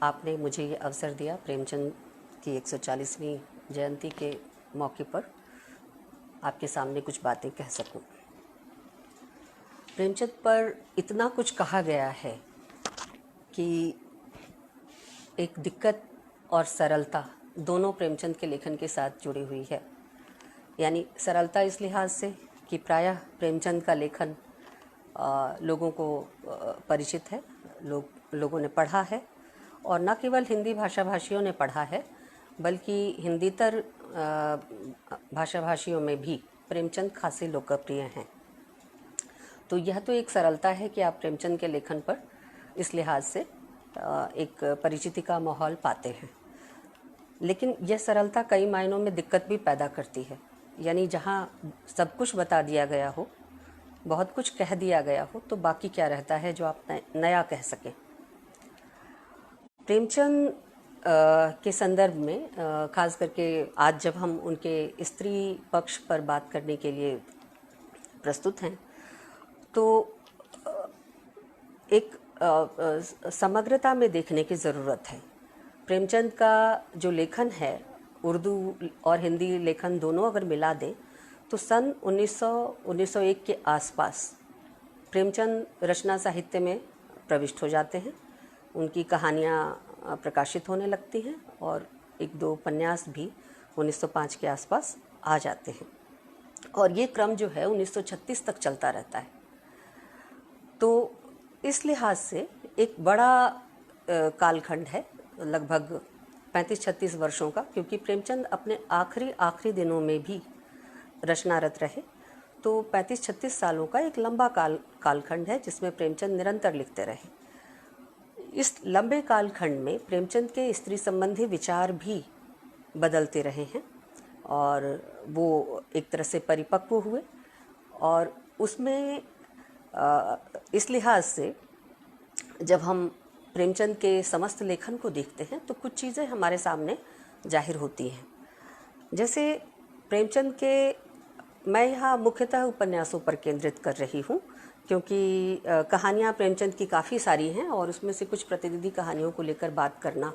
आपने मुझे ये अवसर दिया प्रेमचंद की 140वीं जयंती के मौके पर आपके सामने कुछ बातें कह सकूं। प्रेमचंद पर इतना कुछ कहा गया है कि एक दिक्कत और सरलता दोनों प्रेमचंद के लेखन के साथ जुड़ी हुई है। यानी सरलता इस लिहाज से कि प्रायः प्रेमचंद का लेखन लोगों को परिचित है, लोगों ने पढ़ा है, और न केवल हिंदी भाषा भाषियों ने पढ़ा है बल्कि हिंदीतर भाषा भाषियों में भी प्रेमचंद खासे लोकप्रिय हैं। तो यह तो एक सरलता है कि आप प्रेमचंद के लेखन पर इस लिहाज से एक परिचिति का माहौल पाते हैं। लेकिन यह सरलता कई मायनों में दिक्कत भी पैदा करती है। यानी जहाँ सब कुछ बता दिया गया हो, बहुत कुछ कह दिया गया हो, तो बाकी क्या रहता है जो आप नया कह सकें। प्रेमचंद के संदर्भ में खास करके आज जब हम उनके स्त्री पक्ष पर बात करने के लिए प्रस्तुत हैं, तो एक समग्रता में देखने की ज़रूरत है। प्रेमचंद का जो लेखन है, उर्दू और हिंदी लेखन दोनों अगर मिला दें तो सन 1901 के आसपास प्रेमचंद रचना साहित्य में प्रविष्ट हो जाते हैं। उनकी कहानियाँ प्रकाशित होने लगती हैं और एक दो उपन्यास भी 1905 के आसपास आ जाते हैं, और ये क्रम जो है 1936 तक चलता रहता है। तो इस लिहाज से एक बड़ा कालखंड है, लगभग 35-36 वर्षों का, क्योंकि प्रेमचंद अपने आखिरी दिनों में भी रचनारत रहे। तो 35-36 सालों का एक लंबा कालखंड है जिसमें प्रेमचंद निरंतर लिखते रहे। इस लंबे कालखंड में प्रेमचंद के स्त्री संबंधी विचार भी बदलते रहे हैं और वो एक तरह से परिपक्व हुए, और उसमें इस लिहाज से जब हम प्रेमचंद के समस्त लेखन को देखते हैं तो कुछ चीज़ें हमारे सामने जाहिर होती हैं। जैसे प्रेमचंद के, मैं यहाँ मुख्यतः उपन्यासों पर केंद्रित कर रही हूँ क्योंकि कहानियाँ प्रेमचंद की काफ़ी सारी हैं और उसमें से कुछ प्रतिनिधि कहानियों को लेकर बात करना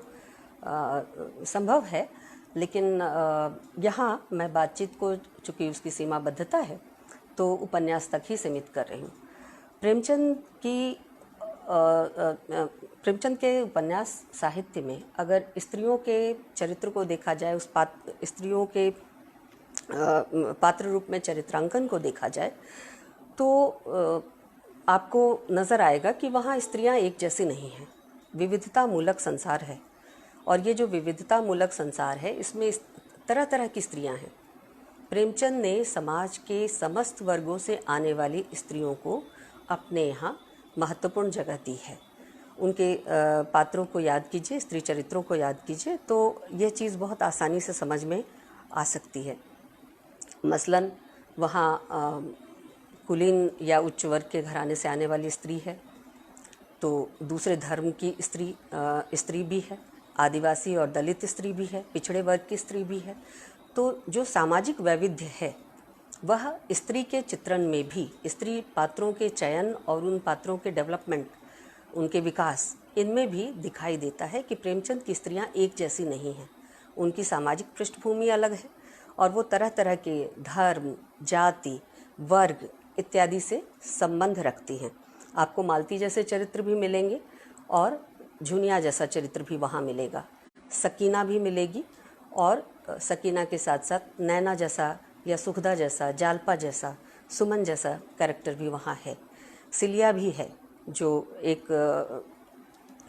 संभव है, लेकिन यहाँ मैं बातचीत को, चूँकि उसकी सीमाबद्धता है, तो उपन्यास तक ही सीमित कर रही हूँ। प्रेमचंद के उपन्यास साहित्य में अगर स्त्रियों के चरित्र को देखा जाए, उस स्त्रियों के पात्र रूप में चरित्रांकन को देखा जाए, तो आपको नज़र आएगा कि वहाँ स्त्रियाँ एक जैसी नहीं हैं। विविधता मूलक संसार है, और ये जो विविधता मूलक संसार है इसमें तरह तरह की स्त्रियाँ हैं। प्रेमचंद ने समाज के समस्त वर्गों से आने वाली स्त्रियों को अपने यहाँ महत्वपूर्ण जगह दी है। उनके पात्रों को याद कीजिए, स्त्री चरित्रों को याद कीजिए, तो ये चीज़ बहुत आसानी से समझ में आ सकती है। मसलन वहाँ कुलीन या उच्च वर्ग के घराने से आने वाली स्त्री है, तो दूसरे धर्म की स्त्री भी है, आदिवासी और दलित स्त्री भी है, पिछड़े वर्ग की स्त्री भी है। तो जो सामाजिक वैविध्य है वह स्त्री के चित्रण में भी, स्त्री पात्रों के चयन और उन पात्रों के डेवलपमेंट, उनके विकास, इनमें भी दिखाई देता है कि प्रेमचंद की स्त्रियां एक जैसी नहीं हैं। उनकी सामाजिक पृष्ठभूमि अलग है और वो तरह तरह के धर्म, जाति, वर्ग इत्यादि से संबंध रखती हैं। आपको मालती जैसे चरित्र भी मिलेंगे और झुनिया जैसा चरित्र भी वहाँ मिलेगा, सकीना भी मिलेगी, और सकीना के साथ साथ नैना जैसा या सुखदा जैसा, जालपा जैसा, सुमन जैसा कैरेक्टर भी वहाँ है। सिलिया भी है जो एक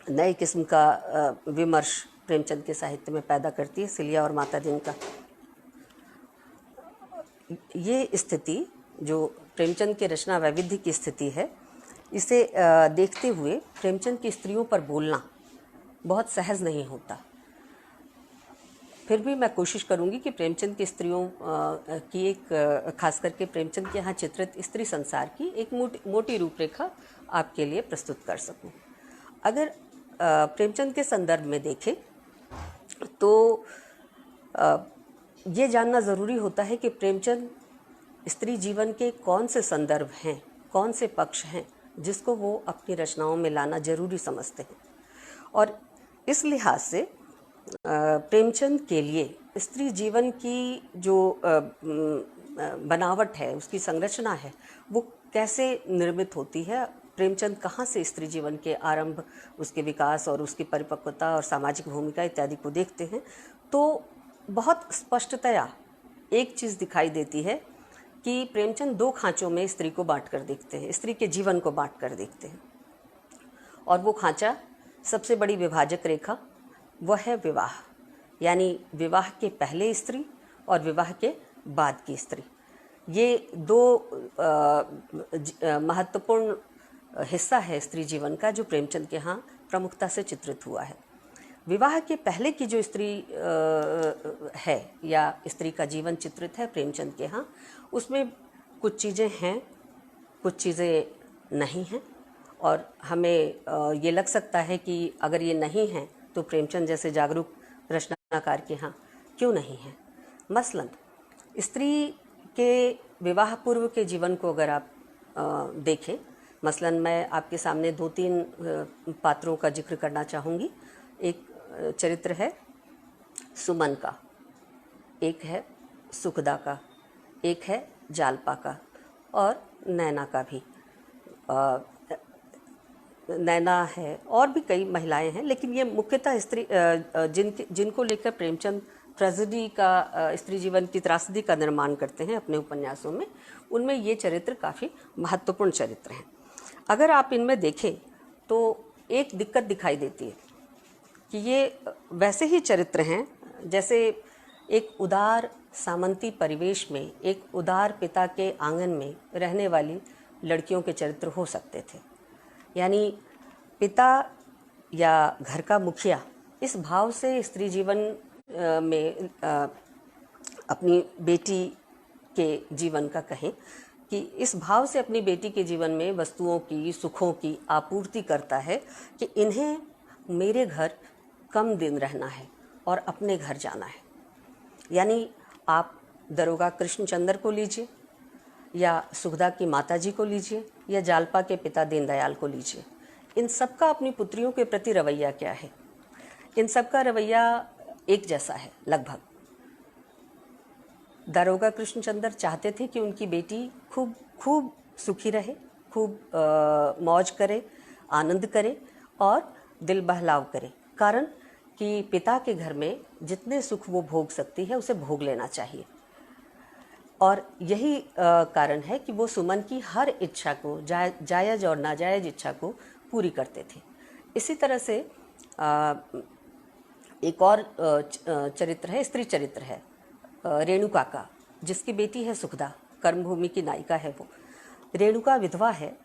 नए किस्म का विमर्श प्रेमचंद के साहित्य में पैदा करती है, सिलिया और माता जिनका। ये स्थिति जो प्रेमचंद के रचना वैविध्य की स्थिति है, इसे देखते हुए प्रेमचंद की स्त्रियों पर बोलना बहुत सहज नहीं होता। फिर भी मैं कोशिश करूंगी कि प्रेमचंद की स्त्रियों की एक, खास करके प्रेमचंद के यहाँ चित्रित स्त्री संसार की एक मोटी रूपरेखा आपके लिए प्रस्तुत कर सकूं। अगर प्रेमचंद के संदर्भ में देखें तो ये जानना ज़रूरी होता है कि प्रेमचंद स्त्री जीवन के कौन से संदर्भ हैं, कौन से पक्ष हैं जिसको वो अपनी रचनाओं में लाना जरूरी समझते हैं। और इस लिहाज से प्रेमचंद के लिए स्त्री जीवन की जो बनावट है, उसकी संरचना है, वो कैसे निर्मित होती है, प्रेमचंद कहाँ से स्त्री जीवन के आरंभ, उसके विकास और उसकी परिपक्वता और सामाजिक भूमिका इत्यादि को देखते हैं, तो बहुत स्पष्टतया एक चीज़ दिखाई देती है कि प्रेमचंद दो खांचों में स्त्री को बांट कर देखते हैं, स्त्री के जीवन को बांट कर देखते हैं। और वो खांचा, सबसे बड़ी विभाजक रेखा, वह है विवाह, यानी विवाह के पहले स्त्री और विवाह के बाद की स्त्री। ये दो महत्वपूर्ण हिस्सा है स्त्री जीवन का जो प्रेमचंद के यहाँ प्रमुखता से चित्रित हुआ है। विवाह के पहले की जो स्त्री है या स्त्री का जीवन चित्रित है प्रेमचंद के यहाँ, उसमें कुछ चीज़ें हैं, कुछ चीज़ें नहीं हैं, और हमें ये लग सकता है कि अगर ये नहीं हैं तो प्रेमचंद जैसे जागरूक रचनाकार के यहाँ क्यों नहीं है। मसलन स्त्री के विवाह पूर्व के जीवन को अगर आप देखें, मसलन मैं आपके सामने 2-3 पात्रों का जिक्र करना चाहूँगी। एक चरित्र है सुमन का, एक है सुखदा का, एक है जालपा का और नैना का भी। नैना है और भी कई महिलाएं हैं, लेकिन ये मुख्यतः स्त्री जिनको लेकर प्रेमचंद ट्रेजेडी का, स्त्री जीवन की त्रासदी का निर्माण करते हैं अपने उपन्यासों में, उनमें ये चरित्र काफ़ी महत्वपूर्ण चरित्र हैं। अगर आप इनमें देखें तो एक दिक्कत दिखाई देती है कि ये वैसे ही चरित्र हैं जैसे एक उदार सामंती परिवेश में एक उदार पिता के आंगन में रहने वाली लड़कियों के चरित्र हो सकते थे। यानी पिता या घर का मुखिया इस भाव से स्त्री जीवन में अपनी बेटी के जीवन का कहें कि इस भाव से अपनी बेटी के जीवन में वस्तुओं की, सुखों की आपूर्ति करता है कि इन्हें मेरे घर कम दिन रहना है और अपने घर जाना है। यानी आप दरोगा कृष्णचंद्र को लीजिए या सुखदा की माताजी को लीजिए या जालपा के पिता दीनदयाल को लीजिए, इन सब का अपनी पुत्रियों के प्रति रवैया क्या है? इन सब का रवैया एक जैसा है लगभग। दरोगा कृष्णचंद्र चाहते थे कि उनकी बेटी खूब खूब सुखी रहे, खूब मौज करे, आनंद करे और दिल बहलाव करे, कारण कि पिता के घर में जितने सुख वो भोग सकती है उसे भोग लेना चाहिए। और यही कारण है कि वो सुमन की हर इच्छा को, जायज़ और नाजायज़ इच्छा को पूरी करते थे। इसी तरह से एक और चरित्र है, स्त्री चरित्र है रेणुका का, जिसकी बेटी है सुखदा, कर्मभूमि की नायिका है वो। रेणुका विधवा है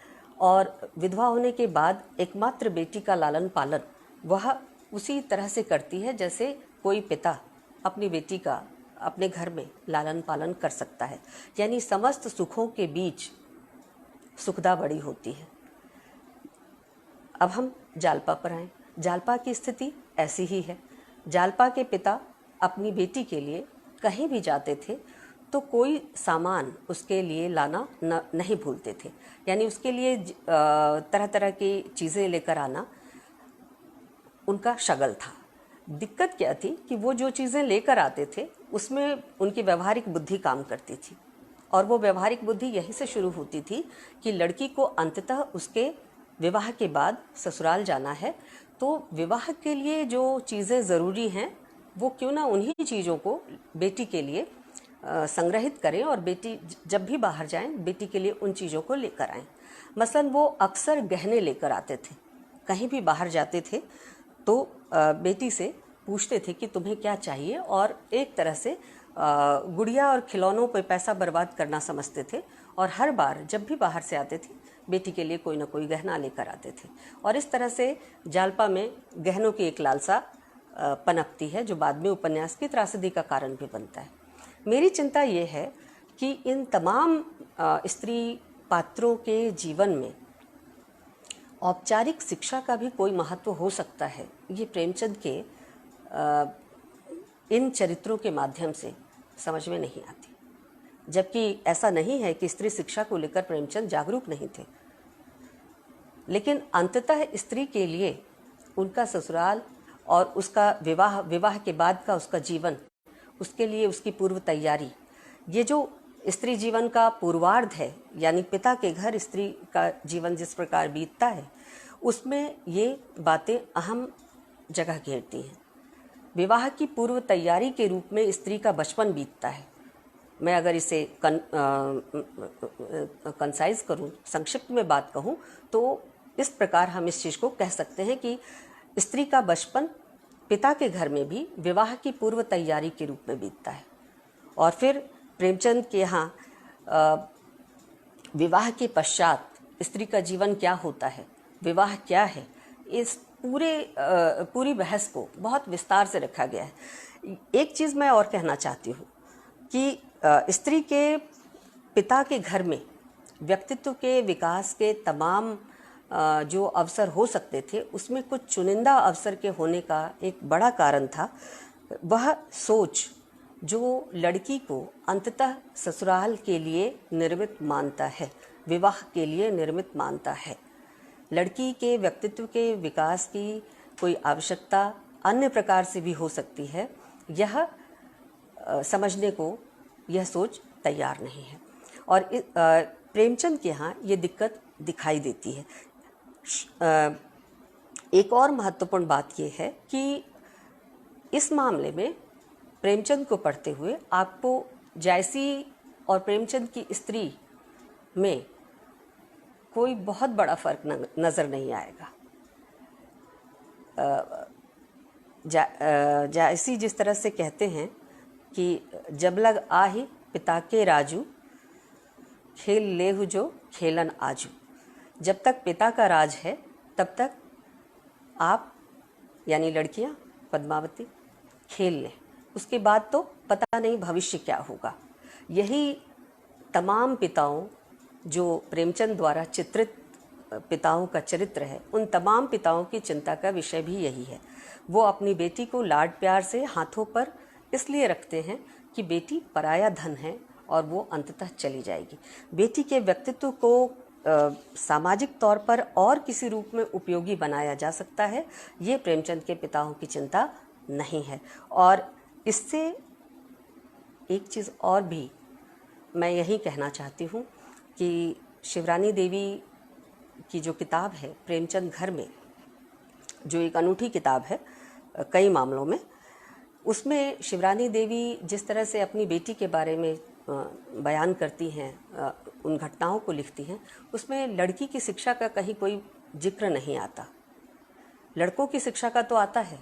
और विधवा होने के बाद एकमात्र बेटी का लालन पालन वह उसी तरह से करती है जैसे कोई पिता अपनी बेटी का अपने घर में लालन पालन कर सकता है। यानी समस्त सुखों के बीच सुखदा बड़ी होती है। अब हम जालपा पर आएं। जालपा की स्थिति ऐसी ही है। जालपा के पिता अपनी बेटी के लिए कहीं भी जाते थे तो कोई सामान उसके लिए लाना नहीं भूलते थे। यानी उसके लिए तरह तरह की चीज़ें लेकर आना उनका शगल था। दिक्कत क्या थी कि वो जो चीज़ें लेकर आते थे उसमें उनकी व्यवहारिक बुद्धि काम करती थी, और वो व्यवहारिक बुद्धि यहीं से शुरू होती थी कि लड़की को अंततः उसके विवाह के बाद ससुराल जाना है, तो विवाह के लिए जो चीज़ें ज़रूरी हैं वो क्यों ना उन्हीं चीज़ों को बेटी के लिए संग्रहित करें और बेटी जब भी बाहर जाएं बेटी के लिए उन चीज़ों को लेकर आएं। मसलन वो अक्सर गहने लेकर आते थे, कहीं भी बाहर जाते थे तो बेटी से पूछते थे कि तुम्हें क्या चाहिए, और एक तरह से गुड़िया और खिलौनों पर पैसा बर्बाद करना समझते थे, और हर बार जब भी बाहर से आते थे बेटी के लिए कोई ना कोई गहना लेकर आते थे। और इस तरह से जालपा में गहनों की एक लालसा पनपती है जो बाद में उपन्यास की त्रासदी का कारण भी बनता है। मेरी चिंता ये है कि इन तमाम स्त्री पात्रों के जीवन में औपचारिक शिक्षा का भी कोई महत्व हो सकता है, ये प्रेमचंद के इन चरित्रों के माध्यम से समझ में नहीं आती। जबकि ऐसा नहीं है कि स्त्री शिक्षा को लेकर प्रेमचंद जागरूक नहीं थे, लेकिन अंततः स्त्री के लिए उनका ससुराल और उसका विवाह के बाद का उसका जीवन, उसके लिए उसकी पूर्व तैयारी, ये जो स्त्री जीवन का पूर्वार्ध है, यानी पिता के घर स्त्री का जीवन जिस प्रकार बीतता है, उसमें ये बातें अहम जगह घेरती हैं। विवाह की पूर्व तैयारी के रूप में स्त्री का बचपन बीतता है। मैं अगर इसे कंसाइज करूं, संक्षिप्त में बात कहूं, तो इस प्रकार हम इस चीज़ को कह सकते हैं कि स्त्री का बचपन पिता के घर में भी विवाह की पूर्व तैयारी के रूप में बीतता है। और फिर प्रेमचंद के यहाँ विवाह के पश्चात स्त्री का जीवन क्या होता है, विवाह क्या है, इस पूरी बहस को बहुत विस्तार से रखा गया है। एक चीज़ मैं और कहना चाहती हूँ कि स्त्री के पिता के घर में व्यक्तित्व के विकास के तमाम जो अवसर हो सकते थे, उसमें कुछ चुनिंदा अवसर के होने का एक बड़ा कारण था वह सोच जो लड़की को अंततः ससुराल के लिए निर्मित मानता है, विवाह के लिए निर्मित मानता है। लड़की के व्यक्तित्व के विकास की कोई आवश्यकता अन्य प्रकार से भी हो सकती है, यह समझने को यह सोच तैयार नहीं है। और प्रेमचंद के यहाँ ये दिक्कत दिखाई देती है। एक और महत्वपूर्ण बात यह है कि इस मामले में प्रेमचंद को पढ़ते हुए आपको जायसी और प्रेमचंद की स्त्री में कोई बहुत बड़ा फर्क नज़र नहीं आएगा। जायसी जिस तरह से कहते हैं कि जब लग आही पिता के राजू, खेल लेहु जो खेलन आजू। जब तक पिता का राज है तब तक आप यानी लड़कियां पद्मावती खेल लें, उसके बाद तो पता नहीं भविष्य क्या होगा। यही तमाम पिताओं, जो प्रेमचंद द्वारा चित्रित पिताओं का चरित्र है, उन तमाम पिताओं की चिंता का विषय भी यही है। वो अपनी बेटी को लाड प्यार से हाथों पर इसलिए रखते हैं कि बेटी पराया धन है और वो अंततः चली जाएगी। बेटी के व्यक्तित्व को सामाजिक तौर पर और किसी रूप में उपयोगी बनाया जा सकता है, ये प्रेमचंद के पिताओं की चिंता नहीं है। और इससे एक चीज़ और भी मैं यही कहना चाहती हूँ कि शिवरानी देवी की जो किताब है प्रेमचंद घर में, जो एक अनूठी किताब है कई मामलों में, उसमें शिवरानी देवी जिस तरह से अपनी बेटी के बारे में बयान करती हैं, उन घटनाओं को लिखती हैं, उसमें लड़की की शिक्षा का कहीं कोई जिक्र नहीं आता। लड़कों की शिक्षा का तो आता है,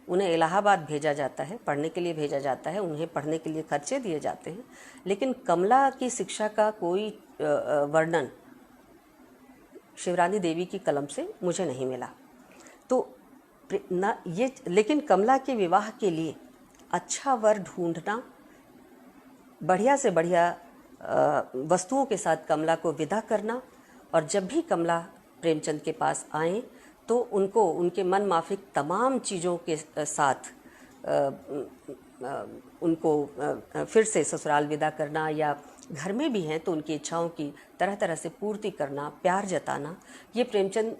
उन्हें इलाहाबाद भेजा जाता है, पढ़ने के लिए भेजा जाता है, उन्हें पढ़ने के लिए खर्चे दिए जाते हैं, लेकिन कमला की शिक्षा का कोई वर्णन शिवरानी देवी की कलम से मुझे नहीं मिला। तो लेकिन कमला के विवाह के लिए अच्छा वर ढूंढना, बढ़िया से बढ़िया वस्तुओं के साथ कमला को विदा करना, और जब भी कमला प्रेमचंद के पास आए तो उनको उनके मन माफिक तमाम चीज़ों के साथ उनको फिर से ससुराल विदा करना, या घर में भी हैं तो उनकी इच्छाओं की तरह तरह से पूर्ति करना, प्यार जताना, ये प्रेमचंद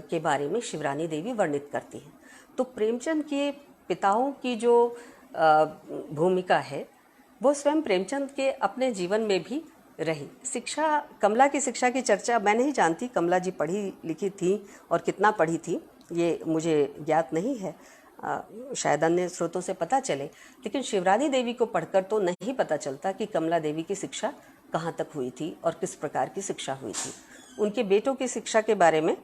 के बारे में शिवरानी देवी वर्णित करती हैं। तो प्रेमचंद के पिताओं की जो भूमिका है वो स्वयं प्रेमचंद के अपने जीवन में भी रही। शिक्षा, कमला की शिक्षा की चर्चा मैं नहीं जानती कमला जी पढ़ी लिखी थी और कितना पढ़ी थी, ये मुझे ज्ञात नहीं है, शायद अन्य स्रोतों से पता चले, लेकिन शिवरानी देवी को पढ़कर तो नहीं पता चलता कि कमला देवी की शिक्षा कहाँ तक हुई थी और किस प्रकार की शिक्षा हुई थी। उनके बेटों की शिक्षा के बारे में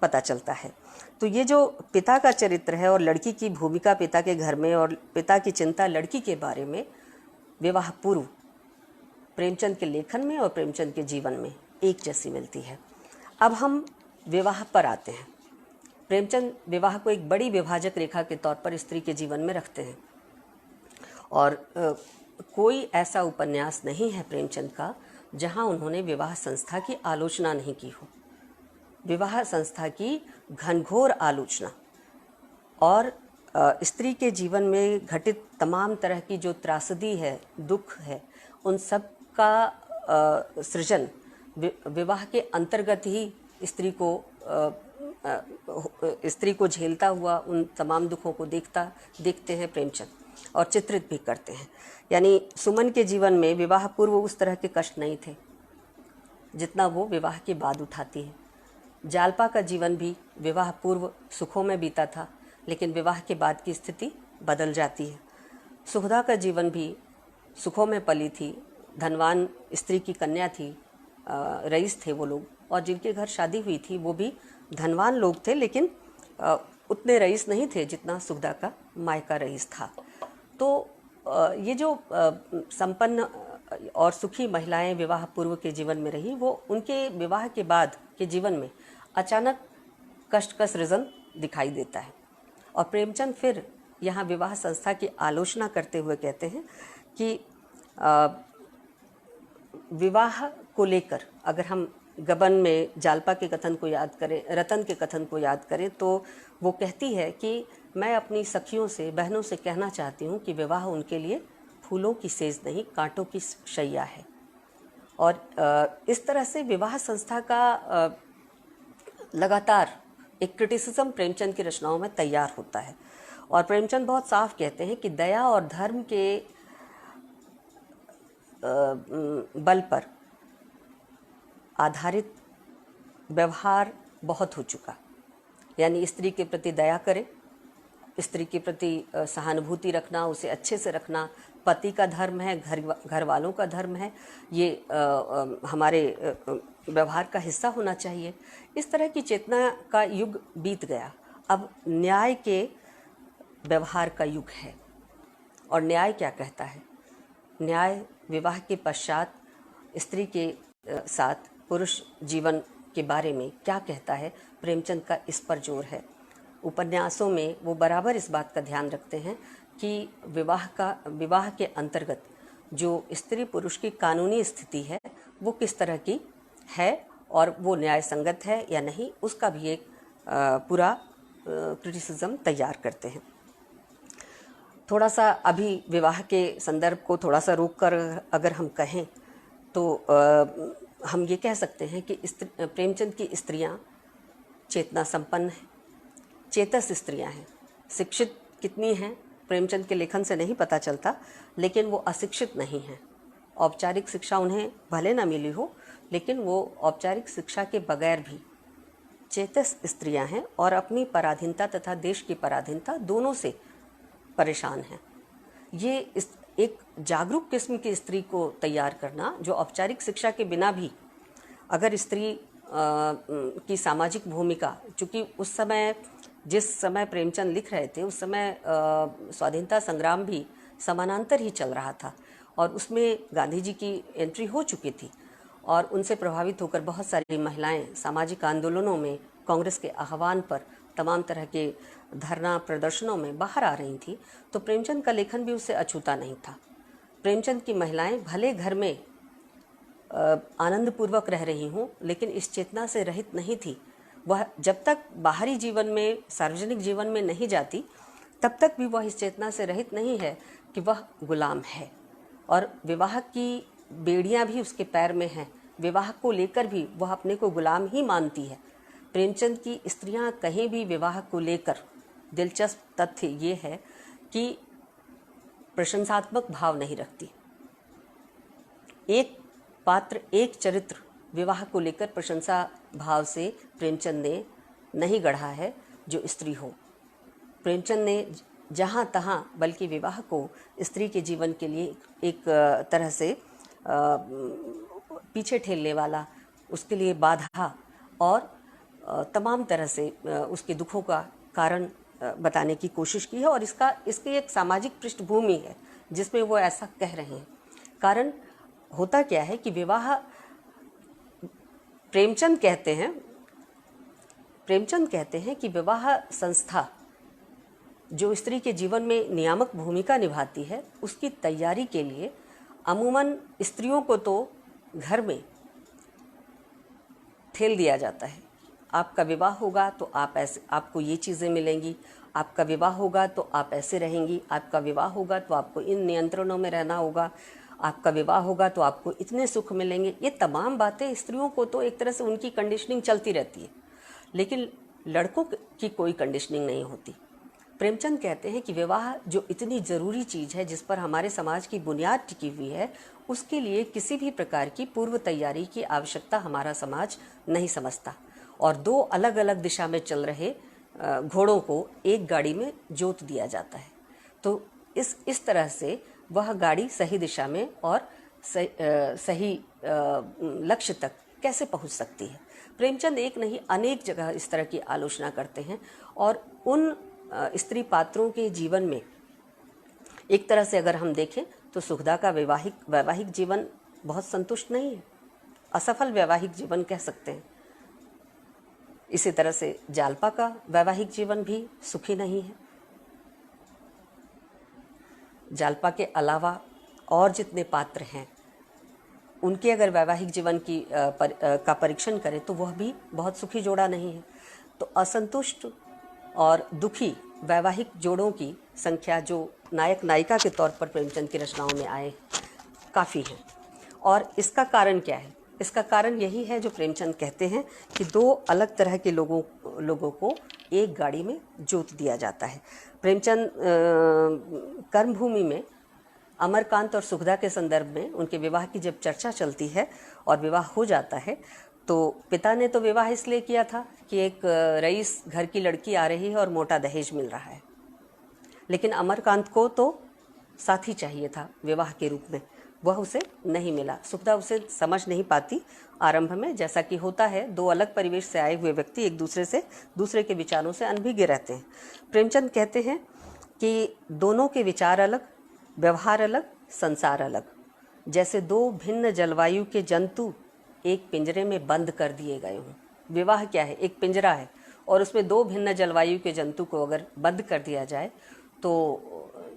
पता चलता है। तो ये जो पिता का चरित्र है और लड़की की भूमिका पिता के घर में और पिता की चिंता लड़की के बारे में विवाह पूर्व प्रेमचंद के लेखन में और प्रेमचंद के जीवन में एक जैसी मिलती है। अब हम विवाह पर आते हैं। प्रेमचंद विवाह को एक बड़ी विभाजक रेखा के तौर पर स्त्री के जीवन में रखते हैं, और कोई ऐसा उपन्यास नहीं है प्रेमचंद का जहां उन्होंने विवाह संस्था की आलोचना नहीं की हो। विवाह संस्था की घनघोर आलोचना और स्त्री के जीवन में घटित तमाम तरह की जो त्रासदी है, दुख है, उन सब का सृजन विवाह के अंतर्गत ही स्त्री को स्त्री को झेलता हुआ उन तमाम दुखों को देखते हैं प्रेमचंद और चित्रित भी करते हैं। यानी सुमन के जीवन में विवाह पूर्व उस तरह के कष्ट नहीं थे जितना वो विवाह के बाद उठाती है। जालपा का जीवन भी विवाह पूर्व सुखों में बीता था, लेकिन विवाह के बाद की स्थिति बदल जाती है। सुखदा का जीवन भी सुखों में पली थी, धनवान स्त्री की कन्या थी, रईस थे वो लोग, और जिनके घर शादी हुई थी वो भी धनवान लोग थे, लेकिन उतने रईस नहीं थे जितना सुखदा का मायका रईस था। तो ये जो संपन्न और सुखी महिलाएं विवाह पूर्व के जीवन में रही, वो उनके विवाह के बाद के जीवन में अचानक कष्ट का सृजन दिखाई देता है। और प्रेमचंद फिर यहाँ विवाह संस्था की आलोचना करते हुए कहते हैं कि विवाह को लेकर अगर हम गबन में जालपा के कथन को याद करें, रतन के कथन को याद करें, तो वो कहती है कि मैं अपनी सखियों से, बहनों से कहना चाहती हूँ कि विवाह उनके लिए फूलों की सेज नहीं, कांटों की शैया है। और इस तरह से विवाह संस्था का लगातार एक क्रिटिसिज्म प्रेमचंद की रचनाओं में तैयार होता है। और प्रेमचंद बहुत साफ कहते हैं कि दया और धर्म के बल पर आधारित व्यवहार बहुत हो चुका। यानी स्त्री के प्रति दया करें, स्त्री के प्रति सहानुभूति रखना, उसे अच्छे से रखना पति का धर्म है, घर वालों का धर्म है, ये हमारे व्यवहार का हिस्सा होना चाहिए। इस तरह की चेतना का युग बीत गया। अब न्याय के व्यवहार का युग है। और न्याय क्या कहता है? न्याय विवाह के पश्चात स्त्री के साथ पुरुष जीवन के बारे में क्या कहता है, प्रेमचंद का इस पर जोर है। उपन्यासों में वो बराबर इस बात का ध्यान रखते हैं कि विवाह के अंतर्गत जो स्त्री पुरुष की कानूनी स्थिति है वो किस तरह की है और वो न्याय संगत है या नहीं, उसका भी एक पूरा क्रिटिसिज्म तैयार करते हैं। थोड़ा सा अभी विवाह के संदर्भ को थोड़ा सा रोक कर अगर हम कहें तो हम ये कह सकते हैं कि प्रेमचंद की स्त्रियां चेतना संपन्न हैं, चेतस स्त्रियां हैं। शिक्षित कितनी हैं प्रेमचंद के लेखन से नहीं पता चलता, लेकिन वो अशिक्षित नहीं हैं। औपचारिक शिक्षा उन्हें भले ना मिली हो, लेकिन वो औपचारिक शिक्षा के बगैर भी चेतस स्त्रियां हैं और अपनी पराधीनता तथा देश की पराधीनता दोनों से परेशान हैं। ये एक जागरूक किस्म की स्त्री को तैयार करना, जो औपचारिक शिक्षा के बिना भी अगर स्त्री की सामाजिक भूमिका, चूँकि उस समय जिस समय प्रेमचंद लिख रहे थे उस समय स्वाधीनता संग्राम भी समानांतर ही चल रहा था और उसमें गांधी जी की एंट्री हो चुकी थी और उनसे प्रभावित होकर बहुत सारी महिलाएं सामाजिक आंदोलनों में, कांग्रेस के आह्वान पर तमाम तरह के धरना प्रदर्शनों में बाहर आ रही थी। तो प्रेमचंद का लेखन भी उससे अछूता नहीं था। प्रेमचंद की महिलाएं भले घर में आनंदपूर्वक रह रही हों, लेकिन इस चेतना से रहित नहीं थी। वह जब तक बाहरी जीवन में, सार्वजनिक जीवन में नहीं जाती, तब तक भी वह इस चेतना से रहित नहीं है कि वह गुलाम है और विवाह की बेड़ियां भी उसके पैर में हैं। विवाह को लेकर भी वह अपने को गुलाम ही मानती है। प्रेमचंद की स्त्रियां कहीं भी विवाह को लेकर, दिलचस्प तथ्य ये है कि प्रशंसात्मक भाव नहीं रखती। एक पात्र, एक चरित्र विवाह को लेकर प्रशंसा भाव से प्रेमचंद ने नहीं गढ़ा है जो स्त्री हो। प्रेमचंद ने जहाँ तहाँ बल्कि विवाह को स्त्री के जीवन के लिए एक तरह से पीछे ठेलने वाला, उसके लिए बाधा और तमाम तरह से उसके दुखों का कारण बताने की कोशिश की है। और इसकी एक सामाजिक पृष्ठभूमि है जिसमें वो ऐसा कह रहे हैं। कारण होता क्या है कि विवाह, प्रेमचंद कहते हैं कि विवाह संस्था जो स्त्री के जीवन में नियामक भूमिका निभाती है, उसकी तैयारी के लिए अमूमन स्त्रियों को तो घर में ठेल दिया जाता है। आपका विवाह होगा तो आपको ये चीज़ें मिलेंगी, आपका विवाह होगा तो आप ऐसे रहेंगी, आपका विवाह होगा तो आपको इन नियंत्रणों में रहना होगा, आपका विवाह होगा तो आपको इतने सुख मिलेंगे। ये तमाम बातें स्त्रियों को तो एक तरह से उनकी कंडीशनिंग चलती रहती है। लेकिन लड़कों की कोई कंडीशनिंग नहीं होती। प्रेमचंद कहते हैं कि विवाह जो इतनी ज़रूरी चीज़ है, जिस पर हमारे समाज की बुनियाद टिकी हुई है, उसके लिए किसी भी प्रकार की पूर्व तैयारी की आवश्यकता हमारा समाज नहीं समझता। और दो अलग अलग दिशा में चल रहे घोड़ों को एक गाड़ी में जोत दिया जाता है। तो इस तरह से वह गाड़ी सही दिशा में और सही लक्ष्य तक कैसे पहुंच सकती है। प्रेमचंद एक नहीं अनेक जगह इस तरह की आलोचना करते हैं और उन स्त्री पात्रों के जीवन में एक तरह से अगर हम देखें तो सुखदा का वैवाहिक जीवन बहुत संतुष्ट नहीं है, असफल वैवाहिक जीवन कह सकते हैं। इसी तरह से जालपा का वैवाहिक जीवन भी सुखी नहीं है। जालपा के अलावा और जितने पात्र हैं उनके अगर वैवाहिक जीवन का परीक्षण करें तो वह भी बहुत सुखी जोड़ा नहीं है। तो असंतुष्ट और दुखी वैवाहिक जोड़ों की संख्या जो नायक नायिका के तौर पर प्रेमचंद की रचनाओं में आए काफ़ी हैं। और इसका कारण क्या है? इसका कारण यही है जो प्रेमचंद कहते हैं कि दो अलग तरह के लोगों को एक गाड़ी में जोत दिया जाता है। प्रेमचंद कर्मभूमि में अमरकांत और सुखदा के संदर्भ में उनके विवाह की जब चर्चा चलती है और विवाह हो जाता है तो पिता ने तो विवाह इसलिए किया था कि एक रईस घर की लड़की आ रही है और मोटा दहेज मिल रहा है, लेकिन अमरकांत को तो साथी चाहिए था विवाह के रूप में, वह उसे नहीं मिला। सुखदा उसे समझ नहीं पाती आरंभ में, जैसा कि होता है दो अलग परिवेश से आए हुए व्यक्ति एक दूसरे के विचारों से अनभिज्ञ रहते हैं। प्रेमचंद कहते हैं कि दोनों के विचार अलग, व्यवहार अलग, संसार अलग, जैसे दो भिन्न जलवायु के जंतु एक पिंजरे में बंद कर दिए गए हों। विवाह क्या है? एक पिंजरा है और उसमें दो भिन्न जलवायु के जंतु को अगर बंद कर दिया जाए तो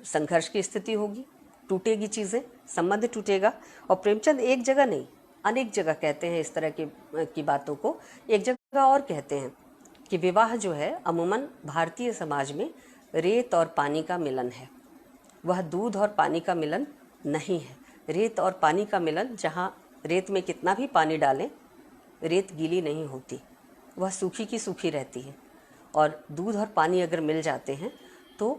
संघर्ष की स्थिति होगी, टूटेगी चीज़ें, संबंध टूटेगा। और प्रेमचंद एक जगह नहीं अनेक जगह कहते हैं इस तरह की बातों को। एक जगह और कहते हैं कि विवाह जो है अमूमन भारतीय समाज में रेत और पानी का मिलन है, वह दूध और पानी का मिलन नहीं है। रेत और पानी का मिलन, जहाँ रेत में कितना भी पानी डालें रेत गीली नहीं होती, वह सूखी की सूखी रहती है। और दूध और पानी अगर मिल जाते हैं तो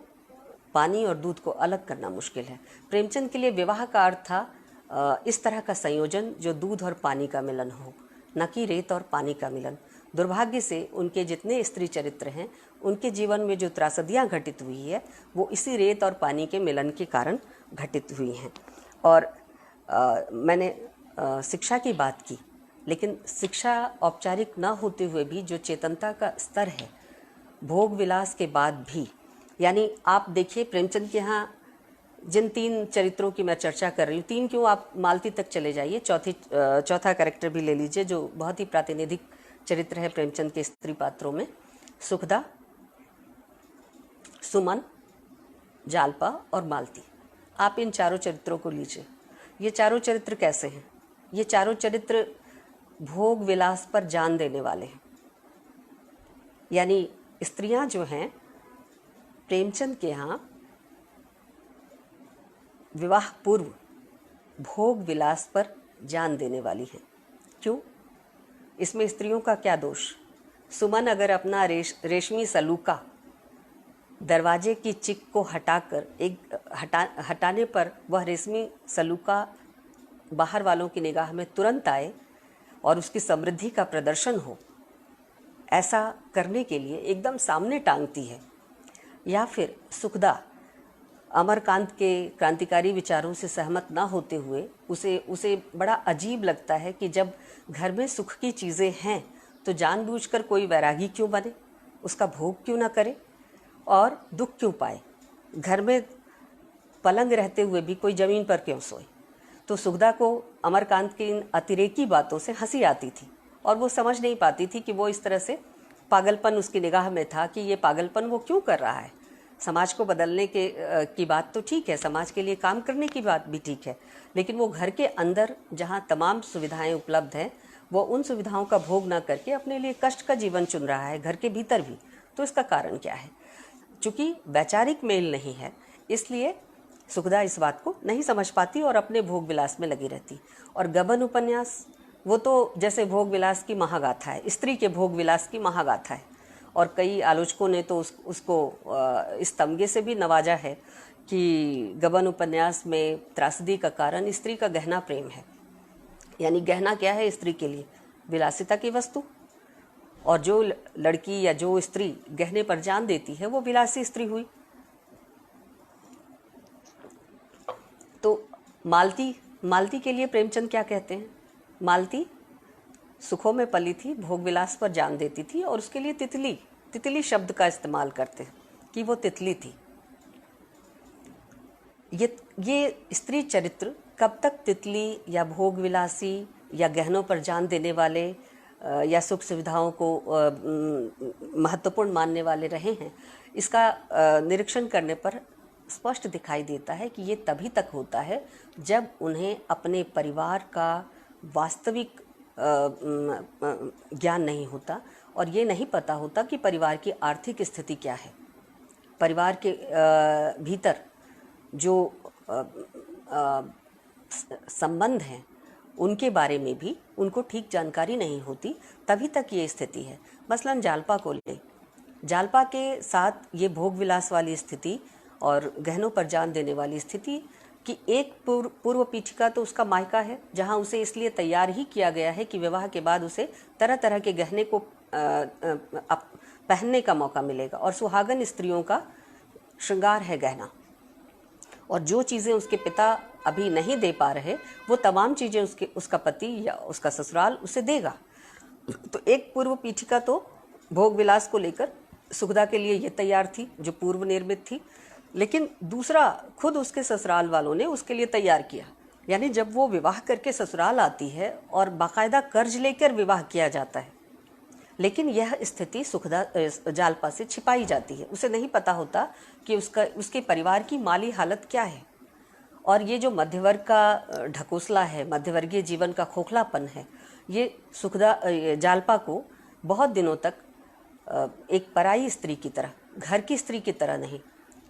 पानी और दूध को अलग करना मुश्किल है। प्रेमचंद के लिए विवाह का अर्थ था इस तरह का संयोजन जो दूध और पानी का मिलन हो, न कि रेत और पानी का मिलन। दुर्भाग्य से उनके जितने स्त्री चरित्र हैं उनके जीवन में जो त्रासदियाँ घटित हुई है वो इसी रेत और पानी के मिलन के कारण घटित हुई हैं। और मैंने शिक्षा की बात की, लेकिन शिक्षा औपचारिक न होते हुए भी जो चेतनता का स्तर है भोग विलास के बाद भी, यानी आप देखिए प्रेमचंद के यहाँ जिन तीन चरित्रों की मैं चर्चा कर रही हूँ, तीन क्यों, आप मालती तक चले जाइए, चौथा कैरेक्टर भी ले लीजिए जो बहुत ही प्रातिनिधिक चरित्र है प्रेमचंद के स्त्री पात्रों में, सुखदा, सुमन, जालपा और मालती। आप इन चारों चरित्रों को लीजिए। ये चारों चरित्र कैसे हैं? ये चारों चरित्र भोग विलास पर जान देने वाले हैं। यानी स्त्रियां जो हैं प्रेमचंद के यहाँ विवाह पूर्व भोग विलास पर जान देने वाली हैं। क्यों? इसमें स्त्रियों का क्या दोष? सुमन अगर अपना रेशमी सलूका दरवाजे की चिक को हटाकर हटाने पर वह रेशमी सलूका बाहर वालों की निगाह में तुरंत आए और उसकी समृद्धि का प्रदर्शन हो, ऐसा करने के लिए एकदम सामने टांगती है। या फिर सुखदा अमरकांत के क्रांतिकारी विचारों से सहमत ना होते हुए उसे बड़ा अजीब लगता है कि जब घर में सुख की चीज़ें हैं तो जानबूझकर कोई वैरागी क्यों बने, उसका भोग क्यों ना करे और दुख क्यों पाए। घर में पलंग रहते हुए भी कोई ज़मीन पर क्यों सोए। तो सुखदा को अमरकांत की इन अतिरेकी बातों से हंसी आती थी और वो समझ नहीं पाती थी कि वो इस तरह से पागलपन उसकी निगाह में था कि ये पागलपन वो क्यों कर रहा है। समाज को बदलने की बात तो ठीक है, समाज के लिए काम करने की बात भी ठीक है, लेकिन वो घर के अंदर जहाँ तमाम सुविधाएं उपलब्ध हैं वो उन सुविधाओं का भोग ना करके अपने लिए कष्ट का जीवन चुन रहा है, घर के भीतर भी। तो इसका कारण क्या है? चूँकि वैचारिक मेल नहीं है इसलिए सुखदा इस बात को नहीं समझ पाती और अपने भोग विलास में लगी रहती। और गबन उपन्यास वो तो जैसे भोग विलास की महागाथा है, स्त्री के भोग विलास की महागाथा है। और कई आलोचकों ने तो उसको इस तमगे से भी नवाजा है कि गबन उपन्यास में त्रासदी का कारण स्त्री का गहना प्रेम है। यानी गहना क्या है स्त्री के लिए? विलासिता की वस्तु। और जो लड़की या जो स्त्री गहने पर जान देती है वो विलासी स्त्री हुई। तो मालती के लिए प्रेमचंद क्या कहते हैं? मालती सुखों में पली थी, भोग विलास पर जान देती थी, और उसके लिए तितली शब्द का इस्तेमाल करते हैं कि वो तितली थी। ये स्त्री चरित्र कब तक तितली या भोग विलासी या गहनों पर जान देने वाले या सुख सुविधाओं को महत्वपूर्ण मानने वाले रहे हैं, इसका निरीक्षण करने पर स्पष्ट दिखाई देता है कि ये तभी तक होता है जब उन्हें अपने परिवार का वास्तविक ज्ञान नहीं होता और ये नहीं पता होता कि परिवार की आर्थिक स्थिति क्या है। परिवार के भीतर जो संबंध हैं उनके बारे में भी उनको ठीक जानकारी नहीं होती, तभी तक ये स्थिति है। मसलन जालपा को ले, जालपा के साथ ये भोग विलास वाली स्थिति और गहनों पर जान देने वाली स्थिति कि एक पूर्व पीठिका तो उसका मायका है, जहां उसे इसलिए तैयार ही किया गया है कि विवाह के बाद उसे तरह तरह के गहने को पहनने का मौका मिलेगा, और सुहागन स्त्रियों का श्रृंगार है गहना। और जो चीज़ें उसके पिता अभी नहीं दे पा रहे वो तमाम चीज़ें उसका पति या उसका ससुराल उसे देगा। तो एक पूर्व पीठिका तो भोग विलास को लेकर सुखदा के लिए ये तैयार थी जो पूर्व निर्मित थी, लेकिन दूसरा खुद उसके ससुराल वालों ने उसके लिए तैयार किया। यानी जब वो विवाह करके ससुराल आती है और बाकायदा कर्ज लेकर विवाह किया जाता है, लेकिन यह स्थिति सुखदा जालपा से छिपाई जाती है। उसे नहीं पता होता कि उसके परिवार की माली हालत क्या है। और ये जो मध्यवर्ग का ढकोसला है, मध्यवर्गीय जीवन का खोखलापन है, ये जालपा को बहुत दिनों तक एक पराई स्त्री की तरह, घर की स्त्री की तरह नहीं,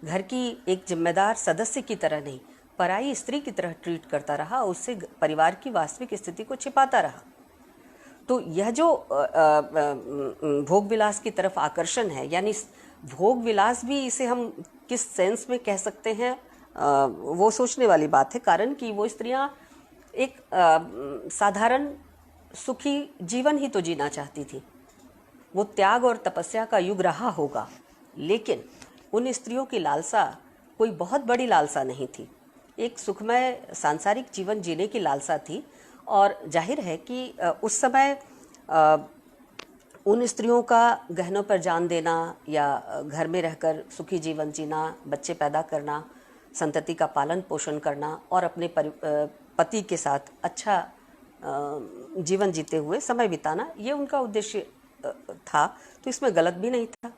घर की एक जिम्मेदार सदस्य की तरह नहीं, पराई स्त्री की तरह ट्रीट करता रहा, उससे परिवार की वास्तविक स्थिति को छिपाता रहा। तो यह जो भोग विलास की तरफ आकर्षण है, यानी भोग विलास भी इसे हम किस सेंस में कह सकते हैं वो सोचने वाली बात है। कारण कि वो स्त्रियां एक साधारण सुखी जीवन ही तो जीना चाहती थी। वो त्याग और तपस्या का युग रहा होगा, लेकिन उन स्त्रियों की लालसा कोई बहुत बड़ी लालसा नहीं थी, एक सुखमय सांसारिक जीवन जीने की लालसा थी। और जाहिर है कि उस समय उन स्त्रियों का गहनों पर जान देना या घर में रहकर सुखी जीवन जीना, बच्चे पैदा करना, संतति का पालन पोषण करना और अपने पति के साथ अच्छा जीवन जीते हुए समय बिताना, ये उनका उद्देश्य था। तो इसमें गलत भी नहीं था।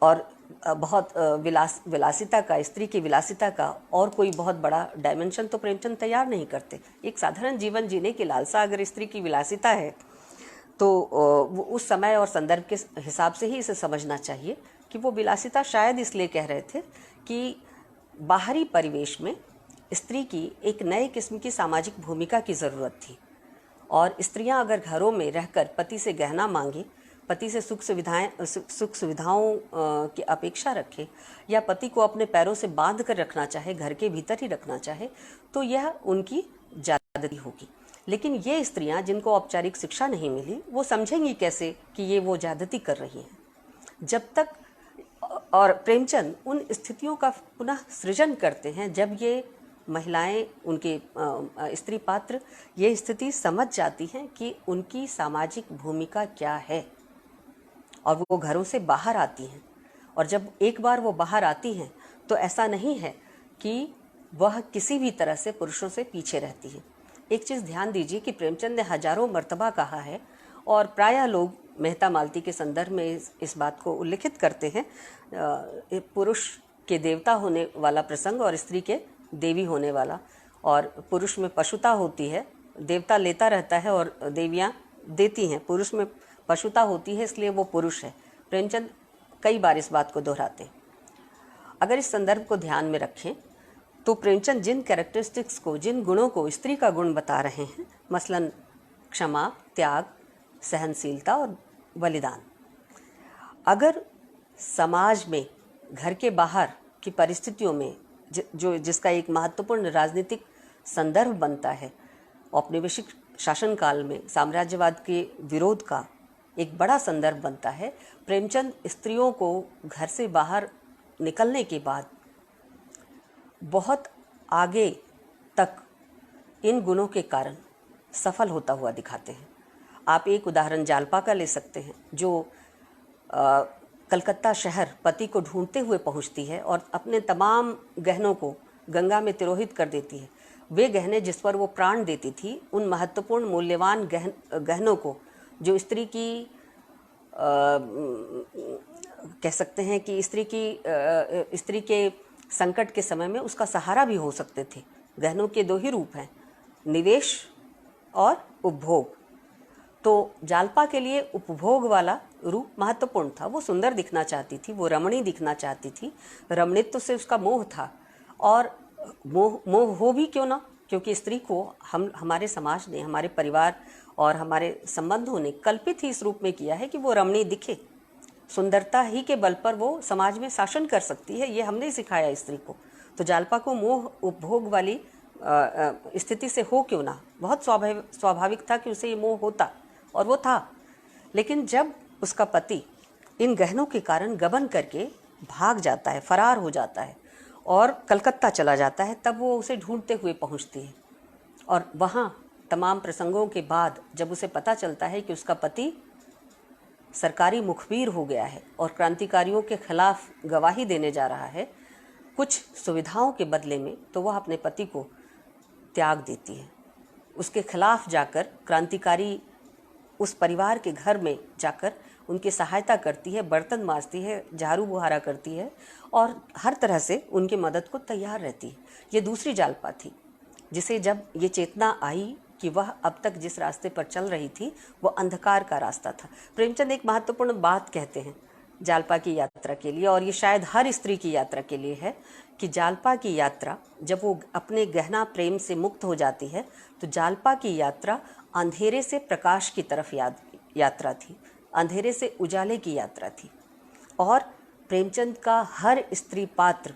और बहुत विलासिता का, स्त्री की विलासिता का और कोई बहुत बड़ा डायमेंशन तो प्रेमचंद तैयार नहीं करते। एक साधारण जीवन जीने की लालसा अगर स्त्री की विलासिता है तो वो उस समय और संदर्भ के हिसाब से ही इसे समझना चाहिए कि वो विलासिता शायद इसलिए कह रहे थे कि बाहरी परिवेश में स्त्री की एक नए किस्म की सामाजिक भूमिका की ज़रूरत थी। और स्त्रियां अगर घरों में रहकर पति से गहना मांगे, पति से सुख सुविधाओं की अपेक्षा रखे, या पति को अपने पैरों से बांध कर रखना चाहे, घर के भीतर ही रखना चाहे, तो यह उनकी ज्यादती होगी। लेकिन ये स्त्रियां जिनको औपचारिक शिक्षा नहीं मिली, वो समझेंगी कैसे कि ये वो ज्यादती कर रही हैं? जब तक, और प्रेमचंद उन स्थितियों का पुनः सृजन करते हैं जब ये महिलाएं, उनके स्त्री पात्र ये स्थिति समझ जाती हैं कि उनकी सामाजिक भूमिका क्या है, और वो घरों से बाहर आती हैं। और जब एक बार वो बाहर आती हैं तो ऐसा नहीं है कि वह किसी भी तरह से पुरुषों से पीछे रहती है। एक चीज़ ध्यान दीजिए कि प्रेमचंद ने हजारों मर्तबा कहा है, और प्रायः लोग मेहता मालती के संदर्भ में इस बात को उल्लिखित करते हैं, पुरुष के देवता होने वाला प्रसंग और स्त्री के देवी होने वाला। और पुरुष में पशुता होती है, देवता लेता रहता है और देवियाँ देती हैं। पुरुष में पशुता होती है, इसलिए वो पुरुष है। प्रेमचंद कई बार इस बात को दोहराते हैं। अगर इस संदर्भ को ध्यान में रखें तो प्रेमचंद जिन कैरेक्टरिस्टिक्स को, जिन गुणों को स्त्री का गुण बता रहे हैं, मसलन क्षमा, त्याग, सहनशीलता और बलिदान, अगर समाज में घर के बाहर की परिस्थितियों में जिसका एक महत्वपूर्ण राजनीतिक संदर्भ बनता है, औपनिवेशिक शासनकाल में साम्राज्यवाद के विरोध का एक बड़ा संदर्भ बनता है, प्रेमचंद स्त्रियों को घर से बाहर निकलने के बाद बहुत आगे तक इन गुणों के कारण सफल होता हुआ दिखाते हैं। आप एक उदाहरण जालपा का ले सकते हैं, जो कलकत्ता शहर पति को ढूंढते हुए पहुंचती है और अपने तमाम गहनों को गंगा में तिरोहित कर देती है। वे गहने जिस पर वो प्राण देती थी, उन महत्वपूर्ण मूल्यवान गहनों को, जो स्त्री की कह सकते हैं कि स्त्री के संकट के समय में उसका सहारा भी हो सकते थे। गहनों के दो ही रूप हैं, निवेश और उपभोग। तो जालपा के लिए उपभोग वाला रूप महत्वपूर्ण था। वो सुंदर दिखना चाहती थी, वो रमणी दिखना चाहती थी, रमणीत्व से उसका मोह था। और मोह हो भी क्यों ना, क्योंकि स्त्री को हमारे समाज ने, हमारे परिवार और हमारे संबंधों ने कल्पित ही इस रूप में किया है कि वो रमणी दिखे। सुंदरता ही के बल पर वो समाज में शासन कर सकती है, ये हमने सिखाया स्त्री को। तो जालपा को मोह उपभोग वाली स्थिति से हो क्यों ना, बहुत स्वाभाविक था कि उसे ये मोह होता, और वो था। लेकिन जब उसका पति इन गहनों के कारण गबन करके भाग जाता है, फरार हो जाता है और कलकत्ता चला जाता है, तब वो उसे ढूंढते हुए पहुंचती है। और वहाँ तमाम प्रसंगों के बाद जब उसे पता चलता है कि उसका पति सरकारी मुखबिर हो गया है और क्रांतिकारियों के खिलाफ गवाही देने जा रहा है कुछ सुविधाओं के बदले में, तो वह अपने पति को त्याग देती है। उसके खिलाफ जाकर क्रांतिकारी उस परिवार के घर में जाकर उनकी सहायता करती है, बर्तन मांजती है, झाड़ू बुहारा करती है और हर तरह से उनकी मदद को तैयार रहती है। ये दूसरी जालपा थी, जिसे जब ये चेतना आई कि वह अब तक जिस रास्ते पर चल रही थी वो अंधकार का रास्ता था। प्रेमचंद एक महत्वपूर्ण बात कहते हैं जालपा की यात्रा के लिए, और ये शायद हर स्त्री की यात्रा के लिए है, कि जालपा की यात्रा जब वो अपने गहना प्रेम से मुक्त हो जाती है, तो जालपा की यात्रा अंधेरे से प्रकाश की तरफ यात्रा थी, अंधेरे से उजाले की यात्रा थी। और प्रेमचंद का हर स्त्री पात्र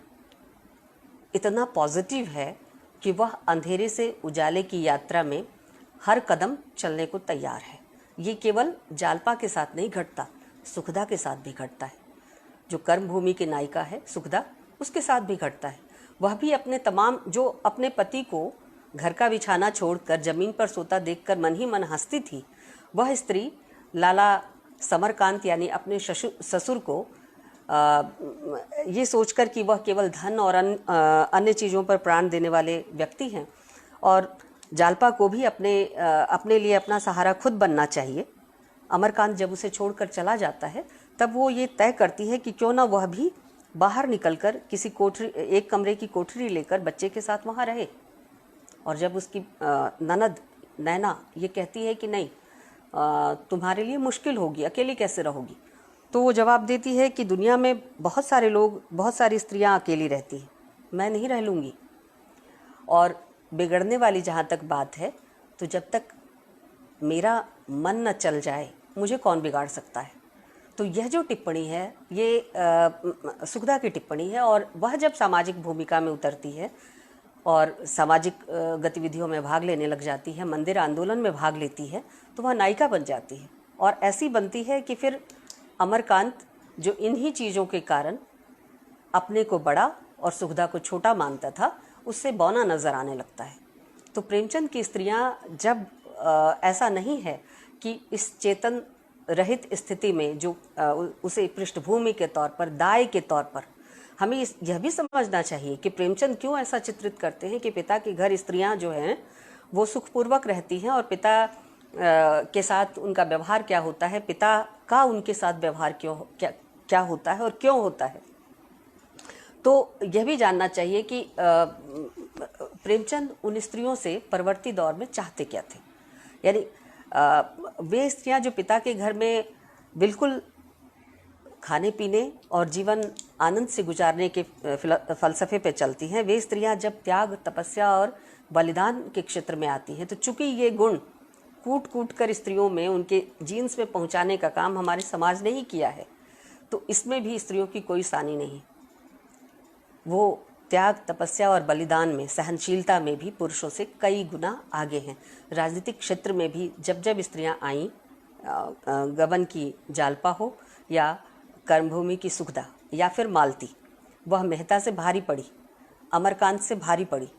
इतना पॉजिटिव है कि वह अंधेरे से उजाले की यात्रा में हर कदम चलने को तैयार है। ये केवल जालपा के साथ नहीं घटता, सुखदा के साथ भी घटता है। जो कर्मभूमि की नायिका है सुखदा, उसके साथ भी घटता है। वह भी जो अपने पति को घर का बिछाना छोड़कर जमीन पर सोता देखकर मन ही मन हंसती थी, वह स्त्री लाला समरकांत यानी अपने ससुर को ये सोचकर कि वह केवल धन और अन्य चीज़ों पर प्राण देने वाले व्यक्ति हैं और जालपा को भी अपने लिए अपना सहारा खुद बनना चाहिए। अमरकांत जब उसे छोड़कर चला जाता है, तब वो ये तय करती है कि क्यों ना वह भी बाहर निकलकर किसी एक कमरे की कोठरी लेकर बच्चे के साथ वहाँ रहे। और जब उसकी ननद नैना ये कहती है कि नहीं, तुम्हारे लिए मुश्किल होगी, अकेली कैसे रहोगी, तो वो जवाब देती है कि दुनिया में बहुत सारे लोग, बहुत सारी स्त्रियां अकेली रहती हैं, मैं नहीं रह लूँगी। और बिगड़ने वाली जहाँ तक बात है, तो जब तक मेरा मन न चल जाए मुझे कौन बिगाड़ सकता है। तो यह जो टिप्पणी है ये सुखदा की टिप्पणी है। और वह जब सामाजिक भूमिका में उतरती है और सामाजिक गतिविधियों में भाग लेने लग जाती है, मंदिर आंदोलन में भाग लेती है, तो वह नायिका बन जाती है। और ऐसी बनती है कि फिर अमरकांत, जो इन्हीं चीज़ों के कारण अपने को बड़ा और सुखदा को छोटा मानता था, उससे बौना नज़र आने लगता है। तो प्रेमचंद की स्त्रियां जब ऐसा नहीं है कि इस चेतन रहित स्थिति में जो उसे पृष्ठभूमि के तौर पर, दाय के तौर पर, हमें यह भी समझना चाहिए कि प्रेमचंद क्यों ऐसा चित्रित करते हैं कि पिता के घर स्त्रियां जो हैं वो सुखपूर्वक रहती हैं और पिता के साथ उनका व्यवहार क्या होता है, पिता का उनके साथ व्यवहार क्या होता है और क्यों होता है। तो यह भी जानना चाहिए कि प्रेमचंद उन स्त्रियों से परवर्ती दौर में चाहते क्या थे। यानी वे स्त्रियां जो पिता के घर में बिल्कुल खाने पीने और जीवन आनंद से गुजारने के फलसफे पे चलती हैं, वे स्त्रियां जब त्याग, तपस्या और बलिदान के क्षेत्र में आती हैं, तो चूंकि ये गुण कूट कूट कर स्त्रियों में, उनके जीन्स में पहुंचाने का काम हमारे समाज ने ही किया है, तो इसमें भी स्त्रियों की कोई सानी नहीं। वो त्याग, तपस्या और बलिदान में, सहनशीलता में भी पुरुषों से कई गुना आगे हैं। राजनीतिक क्षेत्र में भी जब जब स्त्रियां आईं, गबन की जालपा हो या कर्मभूमि की सुखदा या फिर मालती, वह मेहता से भारी पड़ी, अमरकांत से भारी पड़ी,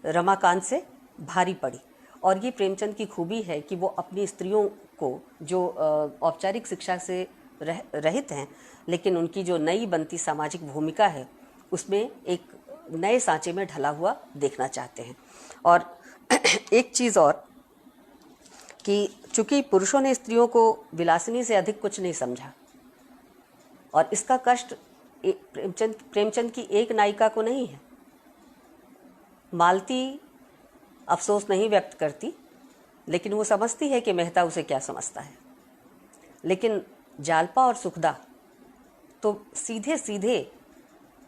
रमाकांत से भारी पड़ी। और ये प्रेमचंद की खूबी है कि वो अपनी स्त्रियों को, जो औपचारिक शिक्षा से रहित हैं, लेकिन उनकी जो नई बनती सामाजिक भूमिका है उसमें एक नए सांचे में ढला हुआ देखना चाहते हैं। और एक चीज़ और कि चूंकि पुरुषों ने स्त्रियों को विलासिनी से अधिक कुछ नहीं समझा, और इसका कष्ट प्रेमचंद की एक नायिका को नहीं है। मालती अफसोस नहीं व्यक्त करती, लेकिन वो समझती है कि मेहता उसे क्या समझता है। लेकिन जालपा और सुखदा तो सीधे सीधे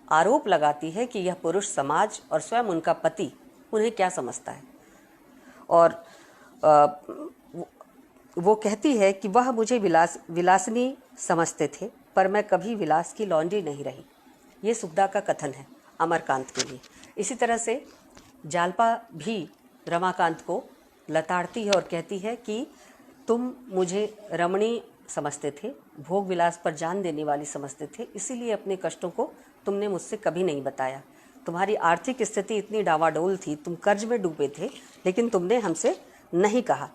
आरोप लगाती है कि यह पुरुष समाज और स्वयं उनका पति उन्हें क्या समझता है। और वो कहती है कि वह मुझे विलासिनी समझते थे, पर मैं कभी विलास की लौंडी नहीं रही। ये सुखदा का कथन है अमरकांत के लिए। इसी तरह से जालपा भी रमाकांत को लताड़ती है और कहती है कि तुम मुझे रमणी समझते थे, भोग विलास पर जान देने वाली समझते थे, इसीलिए अपने कष्टों को तुमने मुझसे कभी नहीं बताया। तुम्हारी आर्थिक स्थिति इतनी डावाडोल थी, तुम कर्ज में डूबे थे, लेकिन तुमने हमसे नहीं कहा।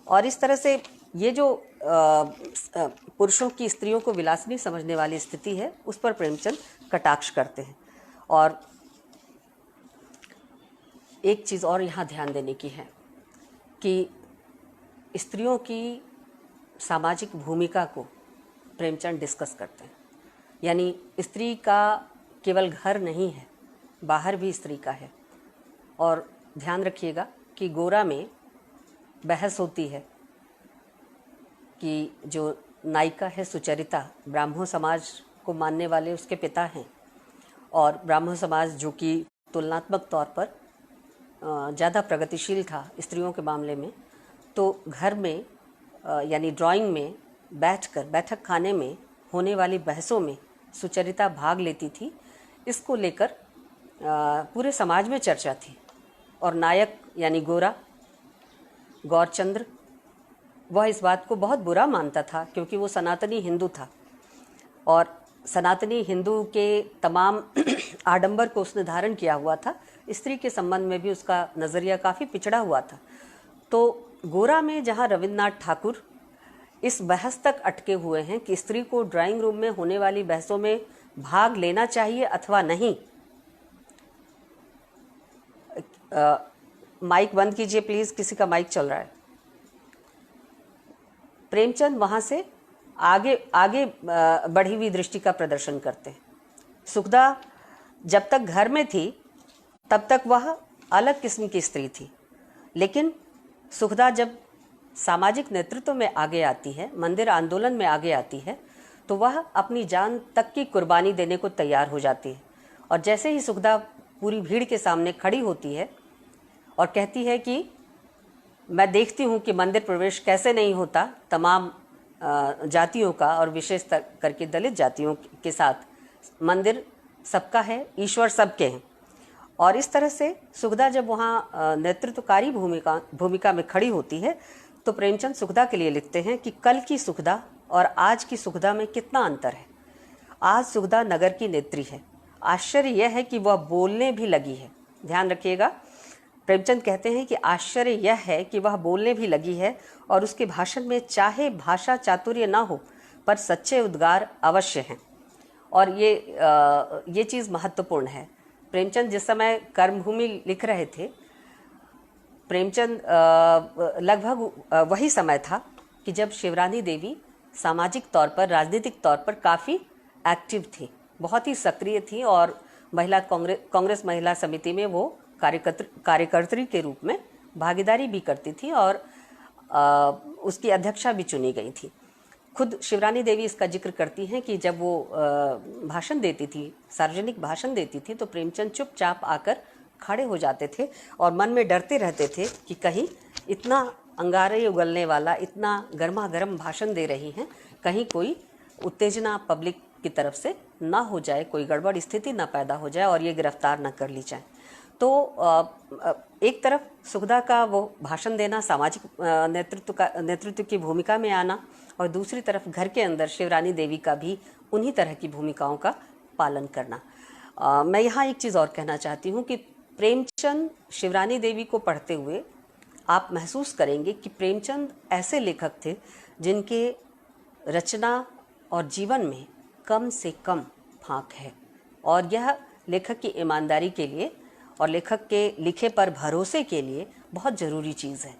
और इस तरह से ये जो पुरुषों की स्त्रियों को विलासिनी समझने वाली स्थिति है, उस पर प्रेमचंद कटाक्ष करते हैं। और एक चीज़ और यहाँ ध्यान देने की है कि स्त्रियों की सामाजिक भूमिका को प्रेमचंद डिस्कस करते हैं। यानी स्त्री का केवल घर नहीं है, बाहर भी स्त्री का है। और ध्यान रखिएगा कि गोरा में बहस होती है कि जो नायिका है सुचरिता, ब्राह्मण समाज को मानने वाले उसके पिता हैं, और ब्राह्मण समाज जो कि तुलनात्मक तौर पर ज़्यादा प्रगतिशील था स्त्रियों के मामले में, तो घर में यानी ड्राइंग में बैठक खाने में होने वाली बहसों में सुचरिता भाग लेती थी। इसको लेकर पूरे समाज में चर्चा थी। और नायक यानी गोरा गौरचंद्र, वह इस बात को बहुत बुरा मानता था क्योंकि वो सनातनी हिंदू था, और सनातनी हिंदू के तमाम आडंबर को उसने धारण किया हुआ था। स्त्री के संबंध में भी उसका नज़रिया काफ़ी पिछड़ा हुआ था। तो गोरा में जहाँ रविन्द्रनाथ ठाकुर इस बहस तक अटके हुए हैं कि स्त्री को ड्राइंग रूम में होने वाली बहसों में भाग लेना चाहिए अथवा नहीं। माइक बंद कीजिए प्लीज़, किसी का माइक चल रहा है। प्रेमचंद वहाँ से आगे बढ़ी हुई दृष्टि का प्रदर्शन करते हैं। सुखदा जब तक घर में थी तब तक वह अलग किस्म की स्त्री थी, लेकिन सुखदा जब सामाजिक नेतृत्व में आगे आती है, मंदिर आंदोलन में आगे आती है, तो वह अपनी जान तक की कुर्बानी देने को तैयार हो जाती है। और जैसे ही सुखदा पूरी भीड़ के सामने खड़ी होती है और कहती है कि मैं देखती हूँ कि मंदिर प्रवेश कैसे नहीं होता तमाम जातियों का, और विशेष करके दलित जातियों के साथ मंदिर सबका है, ईश्वर सबके हैं। और इस तरह से सुखदा जब वहाँ नेतृत्वकारी भूमिका में खड़ी होती है, तो प्रेमचंद सुखदा के लिए लिखते हैं कि कल की सुखदा और आज की सुखदा में कितना अंतर है। आज सुखदा नगर की नेत्री है, आश्चर्य यह है कि वह बोलने भी लगी है। ध्यान रखिएगा, प्रेमचंद कहते हैं कि आश्चर्य यह है कि वह बोलने भी लगी है, और उसके भाषण में चाहे भाषा चातुर्य ना हो, पर सच्चे उद्गार अवश्य हैं। और ये चीज़ महत्वपूर्ण है। प्रेमचंद जिस समय कर्मभूमि लिख रहे थे, प्रेमचंद लगभग वही समय था कि जब शिवरानी देवी सामाजिक तौर पर, राजनीतिक तौर पर काफ़ी एक्टिव थी, बहुत ही सक्रिय थी, और महिला कांग्रेस महिला समिति में वो कार्यकर्त्री के रूप में भागीदारी भी करती थी, और उसकी अध्यक्षा भी चुनी गई थी। खुद शिवरानी देवी इसका जिक्र करती हैं कि जब वो भाषण देती थी, सार्वजनिक भाषण देती थी, तो प्रेमचंद चुपचाप आकर खड़े हो जाते थे और मन में डरते रहते थे कि कहीं इतना अंगारे उगलने वाला, इतना गर्मा गर्म भाषण दे रही हैं, कहीं कोई उत्तेजना पब्लिक की तरफ से ना हो जाए, कोई गड़बड़ स्थिति ना पैदा हो जाए और ये गिरफ्तार ना कर ली जाए। तो एक तरफ सुखदा का वो भाषण देना, सामाजिक नेतृत्व की भूमिका में आना, और दूसरी तरफ घर के अंदर शिवरानी देवी का भी उन्हीं तरह की भूमिकाओं का पालन करना। मैं यहाँ एक चीज़ और कहना चाहती हूँ कि प्रेमचंद शिवरानी देवी को पढ़ते हुए आप महसूस करेंगे कि प्रेमचंद ऐसे लेखक थे जिनके रचना और जीवन में कम से कम फांक है, और यह लेखक की ईमानदारी के लिए और लेखक के लिखे पर भरोसे के लिए बहुत ज़रूरी चीज़ है।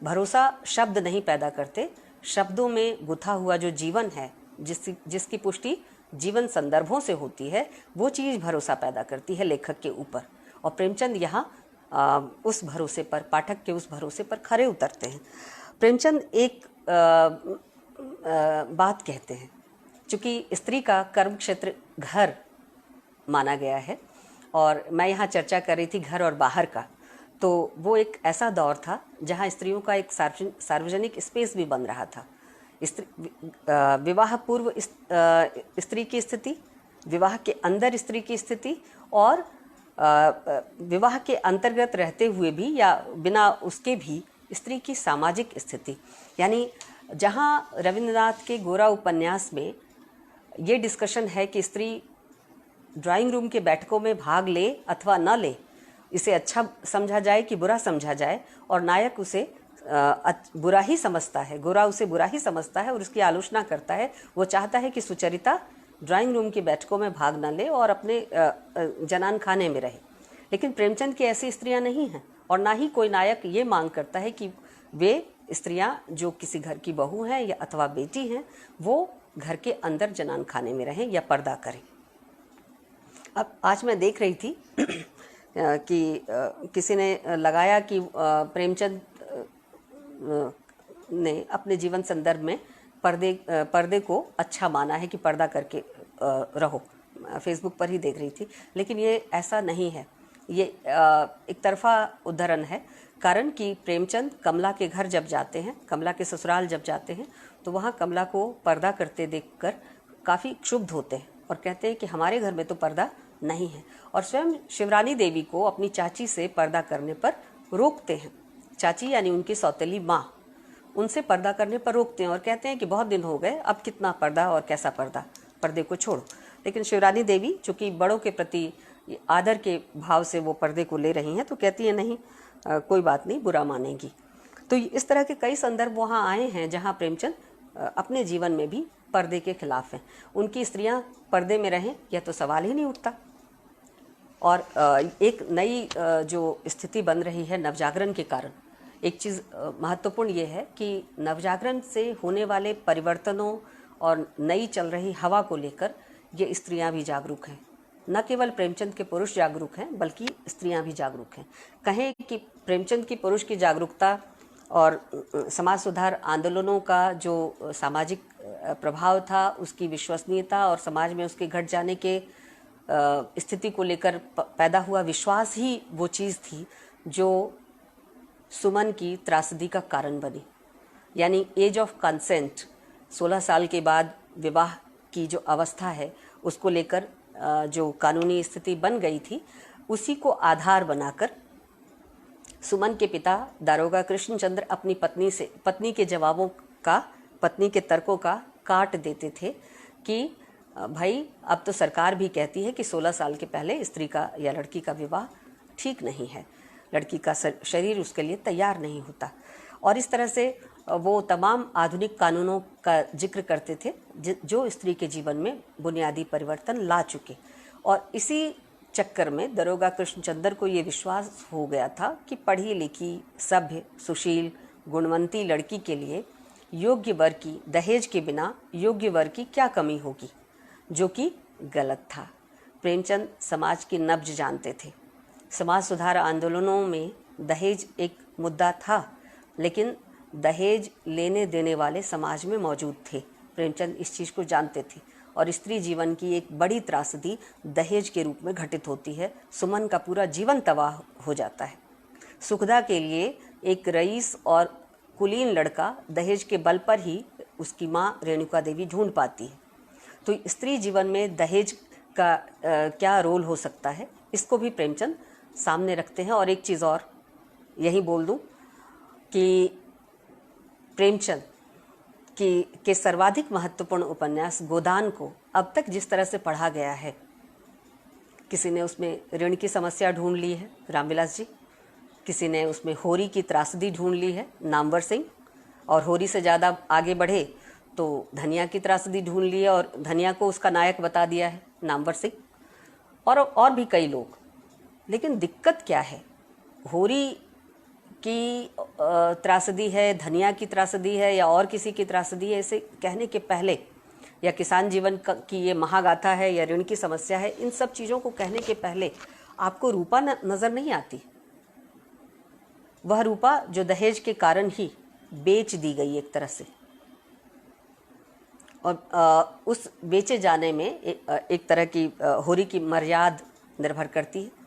भरोसा शब्द नहीं पैदा करते, शब्दों में गुथा हुआ जो जीवन है, जिसकी पुष्टि जीवन संदर्भों से होती है, वो चीज़ भरोसा पैदा करती है लेखक के ऊपर। और प्रेमचंद यहाँ उस भरोसे पर, पाठक के उस भरोसे पर खरे उतरते हैं। प्रेमचंद एक बात कहते हैं, चूँकि स्त्री का कर्म क्षेत्र घर माना गया है, और मैं यहाँ चर्चा कर रही थी घर और बाहर का, तो वो एक ऐसा दौर था जहाँ स्त्रियों का एक सार्वजनिक स्पेस भी बन रहा था। विवाह पूर्व स्त्री की स्थिति, विवाह के अंदर स्त्री की स्थिति, और विवाह के अंतर्गत रहते हुए भी या बिना उसके भी स्त्री की सामाजिक स्थिति। यानी जहाँ रविंद्रनाथ के गोरा उपन्यास में ये डिस्कशन है कि स्त्री ड्राइंग रूम के बैठकों में भाग ले अथवा न ले, इसे अच्छा समझा जाए कि बुरा समझा जाए, और नायक उसे बुरा ही समझता है, गोरा उसे बुरा ही समझता है और उसकी आलोचना करता है। वो चाहता है कि सुचरिता ड्राइंग रूम की बैठकों में भाग न ले और अपने जनान खाने में रहे। लेकिन प्रेमचंद की ऐसी स्त्रियां नहीं हैं, और ना ही कोई नायक ये मांग करता है कि वे स्त्रियां जो किसी घर की बहू हैं या अथवा बेटी हैं, वो घर के अंदर जनान खाने में रहें या पर्दा करें। अब आज मैं देख रही थी कि किसी ने लगाया कि प्रेमचंद ने अपने जीवन संदर्भ में पर्दे को अच्छा माना है कि पर्दा करके रहो। फेसबुक पर ही देख रही थी, लेकिन ये ऐसा नहीं है। ये एक तरफा उद्धरण है, कारण कि प्रेमचंद कमला के घर जब जाते हैं, कमला के ससुराल जब जाते हैं, तो वहाँ कमला को पर्दा करते देखकर काफ़ी क्षुब्ध होते हैं और कहते हैं कि हमारे घर में तो पर्दा नहीं है, और स्वयं शिवरानी देवी को अपनी चाची से पर्दा करने पर रोकते हैं। चाची यानी उनकी सौतेली माँ, उनसे पर्दा करने पर रोकते हैं और कहते हैं कि बहुत दिन हो गए, अब कितना पर्दा और कैसा पर्दा, पर्दे को छोड़ो। लेकिन शिवरानी देवी चूँकि बड़ों के प्रति आदर के भाव से वो पर्दे को ले रही हैं, तो कहती है नहीं, कोई बात नहीं, बुरा मानेगी। तो इस तरह के कई संदर्भ वहाँ आए हैं जहाँ प्रेमचंद अपने जीवन में भी पर्दे के खिलाफ हैं। उनकी स्त्रियाँ पर्दे में रहें यह तो सवाल ही नहीं उठता। और एक नई जो स्थिति बन रही है नवजागरण के कारण, एक चीज़ महत्वपूर्ण ये है कि नवजागरण से होने वाले परिवर्तनों और नई चल रही हवा को लेकर ये स्त्रियां भी जागरूक हैं। न केवल प्रेमचंद के पुरुष जागरूक हैं, बल्कि स्त्रियां भी जागरूक हैं। कहें कि प्रेमचंद की पुरुष की जागरूकता और समाज सुधार आंदोलनों का जो सामाजिक प्रभाव था, उसकी विश्वसनीयता और समाज में उसके घट जाने के स्थिति को लेकर पैदा हुआ विश्वास ही वो चीज़ थी जो सुमन की त्रासदी का कारण बनी। यानी एज ऑफ कंसेंट, 16 साल के बाद विवाह की जो अवस्था है, उसको लेकर जो कानूनी स्थिति बन गई थी, उसी को आधार बनाकर सुमन के पिता दारोगा कृष्णचंद्र अपनी पत्नी के जवाबों का, पत्नी के तर्कों का काट देते थे कि भाई अब तो सरकार भी कहती है कि 16 साल के पहले स्त्री का या लड़की का विवाह ठीक नहीं है, लड़की का शरीर उसके लिए तैयार नहीं होता। और इस तरह से वो तमाम आधुनिक कानूनों का जिक्र करते थे जो स्त्री के जीवन में बुनियादी परिवर्तन ला चुके। और इसी चक्कर में दरोगा कृष्णचंद्र को ये विश्वास हो गया था कि पढ़ी लिखी, सभ्य, सुशील, गुणवंती लड़की के लिए योग्य वर की, दहेज के बिना योग्य वर की क्या कमी होगी, जो कि गलत था। प्रेमचंद समाज की नब्ज जानते थे। समाज सुधार आंदोलनों में दहेज एक मुद्दा था, लेकिन दहेज लेने देने वाले समाज में मौजूद थे। प्रेमचंद इस चीज़ को जानते थे, और स्त्री जीवन की एक बड़ी त्रासदी दहेज के रूप में घटित होती है। सुमन का पूरा जीवन तबाह हो जाता है। सुखदा के लिए एक रईस और कुलीन लड़का दहेज के बल पर ही उसकी माँ रेणुका देवी ढूंढ पाती है। तो स्त्री जीवन में दहेज का क्या रोल हो सकता है, इसको भी प्रेमचंद सामने रखते हैं। और एक चीज़ और यही बोल दूं कि प्रेमचंद के सर्वाधिक महत्वपूर्ण उपन्यास गोदान को अब तक जिस तरह से पढ़ा गया है, किसी ने उसमें ऋण की समस्या ढूंढ ली है, रामविलास जी, किसी ने उसमें होरी की त्रासदी ढूंढ ली है, नामवर सिंह, और होरी से ज़्यादा आगे बढ़े तो धनिया की त्रासदी ढूंढ ली है और धनिया को उसका नायक बता दिया है नामवर सिंह, और भी कई लोग। लेकिन दिक्कत क्या है, होरी की त्रासदी है, धनिया की त्रासदी है या और किसी की त्रासदी है, इसे कहने के पहले, या किसान जीवन की ये महागाथा है या ऋण की समस्या है, इन सब चीज़ों को कहने के पहले आपको रूपा नज़र नहीं आती। वह रूपा जो दहेज के कारण ही बेच दी गई एक तरह से, और उस बेचे जाने में एक तरह की होरी की मर्याद निर्भर करती है।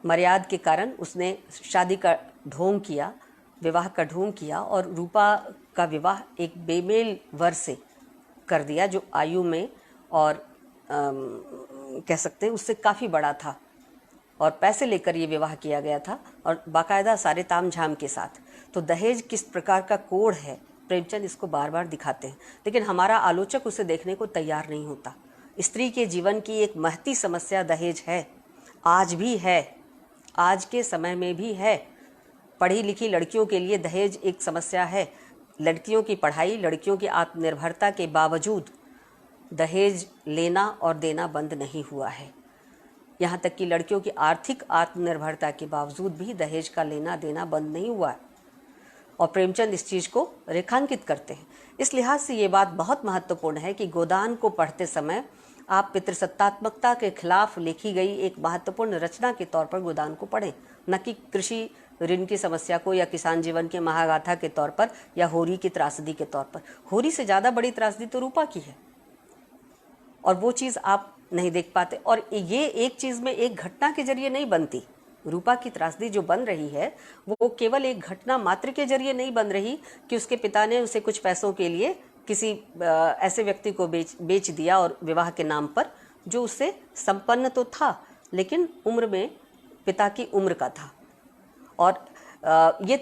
मर्याद के कारण उसने शादी का ढोंग किया, विवाह का ढोंग किया, और रूपा का विवाह एक बेमेल वर से कर दिया जो आयु में और कह सकते हैं उससे काफ़ी बड़ा था, और पैसे लेकर ये विवाह किया गया था और बाकायदा सारे ताम झाम के साथ। तो दहेज किस प्रकार का कोड है, प्रेमचंद इसको बार बार दिखाते हैं, लेकिन हमारा आलोचक उसे देखने को तैयार नहीं होता। स्त्री के जीवन की एक महती समस्या दहेज है, आज भी है, आज के समय में भी है। पढ़ी लिखी लड़कियों के लिए दहेज एक समस्या है। लड़कियों की पढ़ाई, लड़कियों की आत्मनिर्भरता के बावजूद दहेज लेना और देना बंद नहीं हुआ है। यहाँ तक कि लड़कियों की आर्थिक आत्मनिर्भरता के बावजूद भी दहेज का लेना देना बंद नहीं हुआ है, और प्रेमचंद इस चीज़ को रेखांकित करते हैं। इस लिहाज से ये बात बहुत महत्वपूर्ण है कि गोदान को पढ़ते समय आप पितृसत्तात्मकता के खिलाफ लिखी गई एक महत्वपूर्ण रचना के तौर पर गोदान को पढ़ें, न कि कृषि ऋण की समस्या को या किसान जीवन के महागाथा के तौर पर या होरी की त्रासदी के तौर पर। होरी से ज़्यादा बड़ी त्रासदी तो रूपा की है, और वो चीज़ आप नहीं देख पाते। और ये एक चीज़ में एक घटना के जरिए नहीं बनती। रूपा की त्रासदी जो बन रही है वो केवल एक घटना मात्र के जरिए नहीं बन रही कि उसके पिता ने उसे कुछ पैसों के लिए किसी ऐसे व्यक्ति को बेच दिया और विवाह के नाम पर, जो उससे संपन्न तो था लेकिन उम्र में पिता की उम्र का था। और ये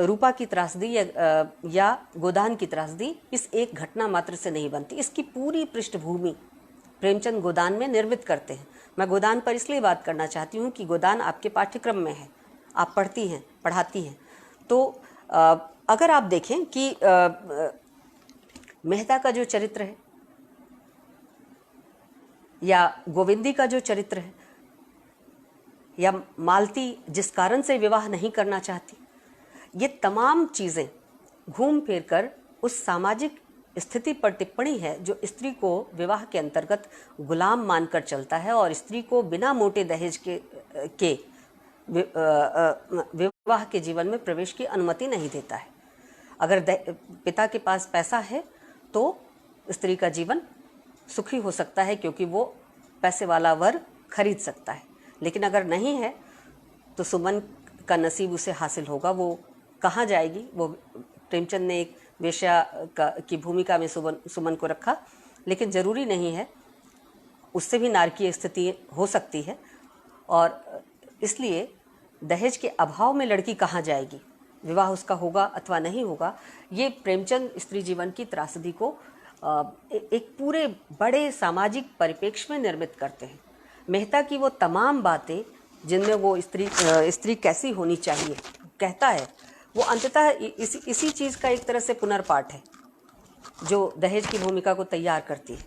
रूपा की त्रासदी या गोदान की त्रासदी इस एक घटना मात्र से नहीं बनती। इसकी पूरी पृष्ठभूमि प्रेमचंद गोदान में निर्मित करते हैं। मैं गोदान पर इसलिए बात करना चाहती हूँ कि गोदान आपके पाठ्यक्रम में है, आप पढ़ती हैं, पढ़ाती हैं। तो अगर आप देखें कि मेहता का जो चरित्र है या गोविंदी का जो चरित्र है या मालती जिस कारण से विवाह नहीं करना चाहती, ये तमाम चीज़ें घूम फिर कर उस सामाजिक स्थिति पर टिप्पणी है जो स्त्री को विवाह के अंतर्गत गुलाम मानकर चलता है और स्त्री को बिना मोटे दहेज के विवाह के जीवन में प्रवेश की अनुमति नहीं देता है। अगर पिता के पास पैसा है तो स्त्री का जीवन सुखी हो सकता है क्योंकि वो पैसे वाला वर खरीद सकता है, लेकिन अगर नहीं है तो सुमन का नसीब उसे हासिल होगा। वो कहाँ जाएगी? वो प्रेमचंद ने एक वेश्या की भूमिका में सुमन को रखा, लेकिन ज़रूरी नहीं है, उससे भी नारकीय स्थिति हो सकती है। और इसलिए दहेज के अभाव में लड़की कहाँ जाएगी, विवाह उसका होगा अथवा नहीं होगा, ये प्रेमचंद स्त्री जीवन की त्रासदी को एक पूरे बड़े सामाजिक परिप्रेक्ष्य में निर्मित करते हैं। मेहता की वो तमाम बातें जिनमें वो स्त्री कैसी होनी चाहिए कहता है, वो अंततः इसी चीज़ का एक तरह से पुनर्पाठ है जो दहेज की भूमिका को तैयार करती है।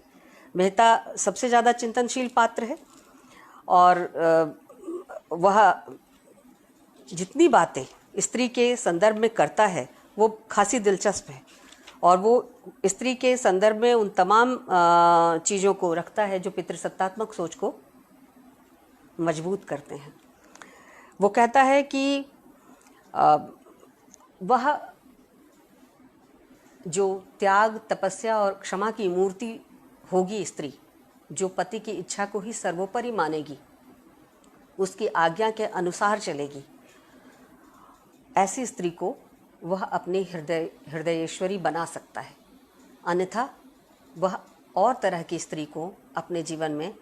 मेहता सबसे ज़्यादा चिंतनशील पात्र है और वह जितनी बातें स्त्री के संदर्भ में करता है वो खासी दिलचस्प है, और वो स्त्री के संदर्भ में उन तमाम चीज़ों को रखता है जो पितृसत्तात्मक सोच को मजबूत करते हैं। वो कहता है कि वह जो त्याग, तपस्या और क्षमा की मूर्ति होगी स्त्री, जो पति की इच्छा को ही सर्वोपरि मानेगी, उसकी आज्ञा के अनुसार चलेगी, ऐसी स्त्री को वह अपनी हृदयेश्वरी बना सकता है। अन्यथा वह और तरह की स्त्री को अपने जीवन में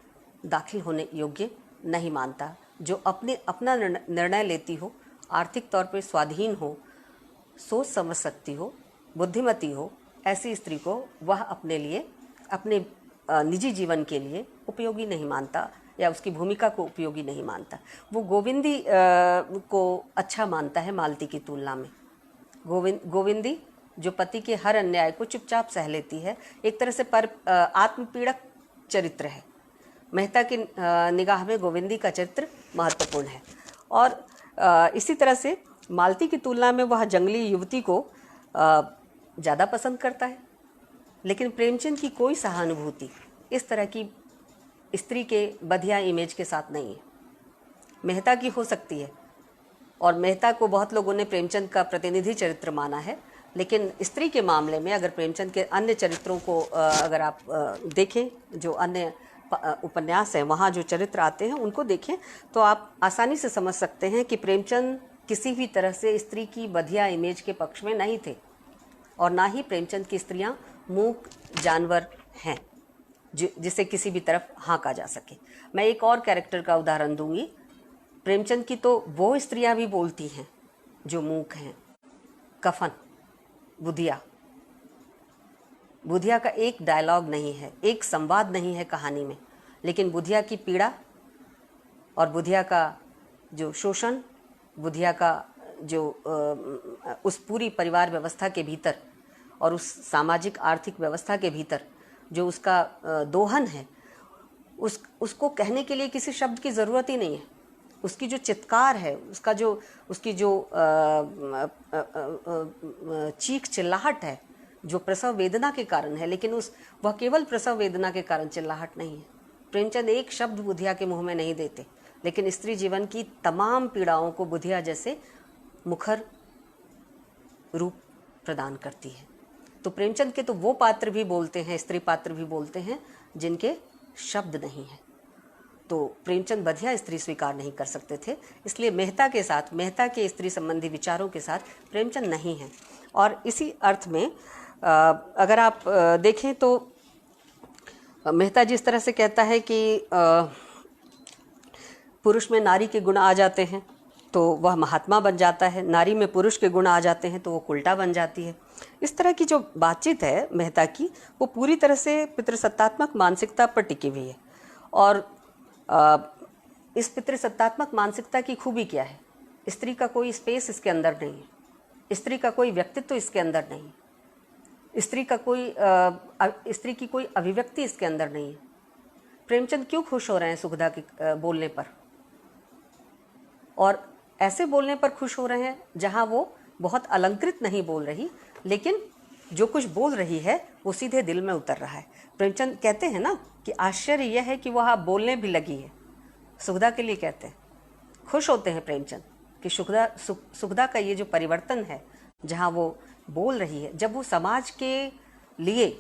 दाखिल होने योग्य नहीं मानता। जो अपना निर्णय लेती हो, आर्थिक तौर पर स्वाधीन हो, सोच समझ सकती हो, बुद्धिमती हो, ऐसी स्त्री को वह अपने लिए, अपने निजी जीवन के लिए उपयोगी नहीं मानता या उसकी भूमिका को उपयोगी नहीं मानता। वो गोविंदी को अच्छा मानता है मालती की तुलना में। गोविंदी जो पति के हर अन्याय को चुपचाप सह लेती है, एक तरह से आत्मपीड़क चरित्र है। मेहता की निगाह में गोविंदी का चरित्र महत्वपूर्ण है। और इसी तरह से मालती की तुलना में वह जंगली युवती को ज़्यादा पसंद करता है। लेकिन प्रेमचंद की कोई सहानुभूति इस तरह की स्त्री के बधिया इमेज के साथ नहीं है। मेहता की हो सकती है, और मेहता को बहुत लोगों ने प्रेमचंद का प्रतिनिधि चरित्र माना है। लेकिन स्त्री के मामले में अगर प्रेमचंद के अन्य चरित्रों को अगर आप देखें, जो अन्य उपन्यास हैं वहाँ जो चरित्र आते हैं उनको देखें, तो आप आसानी से समझ सकते हैं कि प्रेमचंद किसी भी तरह से स्त्री की बधिया इमेज के पक्ष में नहीं थे, और ना ही प्रेमचंद की स्त्रियां मूक जानवर हैं जिसे किसी भी तरफ हाँका जा सके। मैं एक और कैरेक्टर का उदाहरण दूंगी। प्रेमचंद की तो वो स्त्रियां भी बोलती हैं जो मूक हैं। कफन, बुधिया का एक डायलॉग नहीं है, एक संवाद नहीं है कहानी में, लेकिन बुधिया की पीड़ा और बुधिया का जो शोषण, बुधिया का जो उस पूरी परिवार व्यवस्था के भीतर और उस सामाजिक आर्थिक व्यवस्था के भीतर जो उसका दोहन है, उसको कहने के लिए किसी शब्द की ज़रूरत ही नहीं है। उसकी जो चित्कार है, उसकी जो चीख चिल्लाहट है, जो प्रसव वेदना के कारण है, लेकिन वह केवल प्रसव वेदना के कारण चिल्लाहट नहीं है। प्रेमचंद एक शब्द बुधिया के मुंह में नहीं देते, लेकिन स्त्री जीवन की तमाम पीड़ाओं को बुधिया जैसे मुखर रूप प्रदान करती है। तो प्रेमचंद के तो वो पात्र भी बोलते हैं, स्त्री पात्र भी बोलते हैं, जिनके शब्द नहीं हैं। तो प्रेमचंद बधिया स्त्री स्वीकार नहीं कर सकते थे, इसलिए मेहता के स्त्री संबंधी विचारों के साथ प्रेमचंद नहीं हैं। और इसी अर्थ में अगर आप देखें तो मेहता जिस तरह से कहता है कि पुरुष में नारी के गुण आ जाते हैं तो वह महात्मा बन जाता है, नारी में पुरुष के गुण आ जाते हैं तो वो उल्टा बन जाती है। इस तरह की जो बातचीत है मेहता की, वो पूरी तरह से पितृसत्तात्मक मानसिकता पर टिकी हुई है। और इस पितृसत्तात्मक मानसिकता की खूबी क्या है? स्त्री का कोई स्पेस इसके अंदर नहीं है, स्त्री का कोई व्यक्तित्व इसके अंदर नहीं है, स्त्री की कोई अभिव्यक्ति इसके अंदर नहीं है। प्रेमचंद क्यों खुश हो रहे हैं सुगधा के बोलने पर? और ऐसे बोलने पर खुश हो रहे हैं जहां वो बहुत अलंकृत नहीं बोल रही, लेकिन जो कुछ बोल रही है वो सीधे दिल में उतर रहा है। प्रेमचंद कहते हैं ना कि आश्चर्य यह है कि वह बोलने भी लगी है। सुगधा के लिए कहते हैं, खुश होते हैं प्रेमचंद कि सुगधा का ये जो परिवर्तन है, जहाँ वो बोल रही है, जब वो समाज के लिए,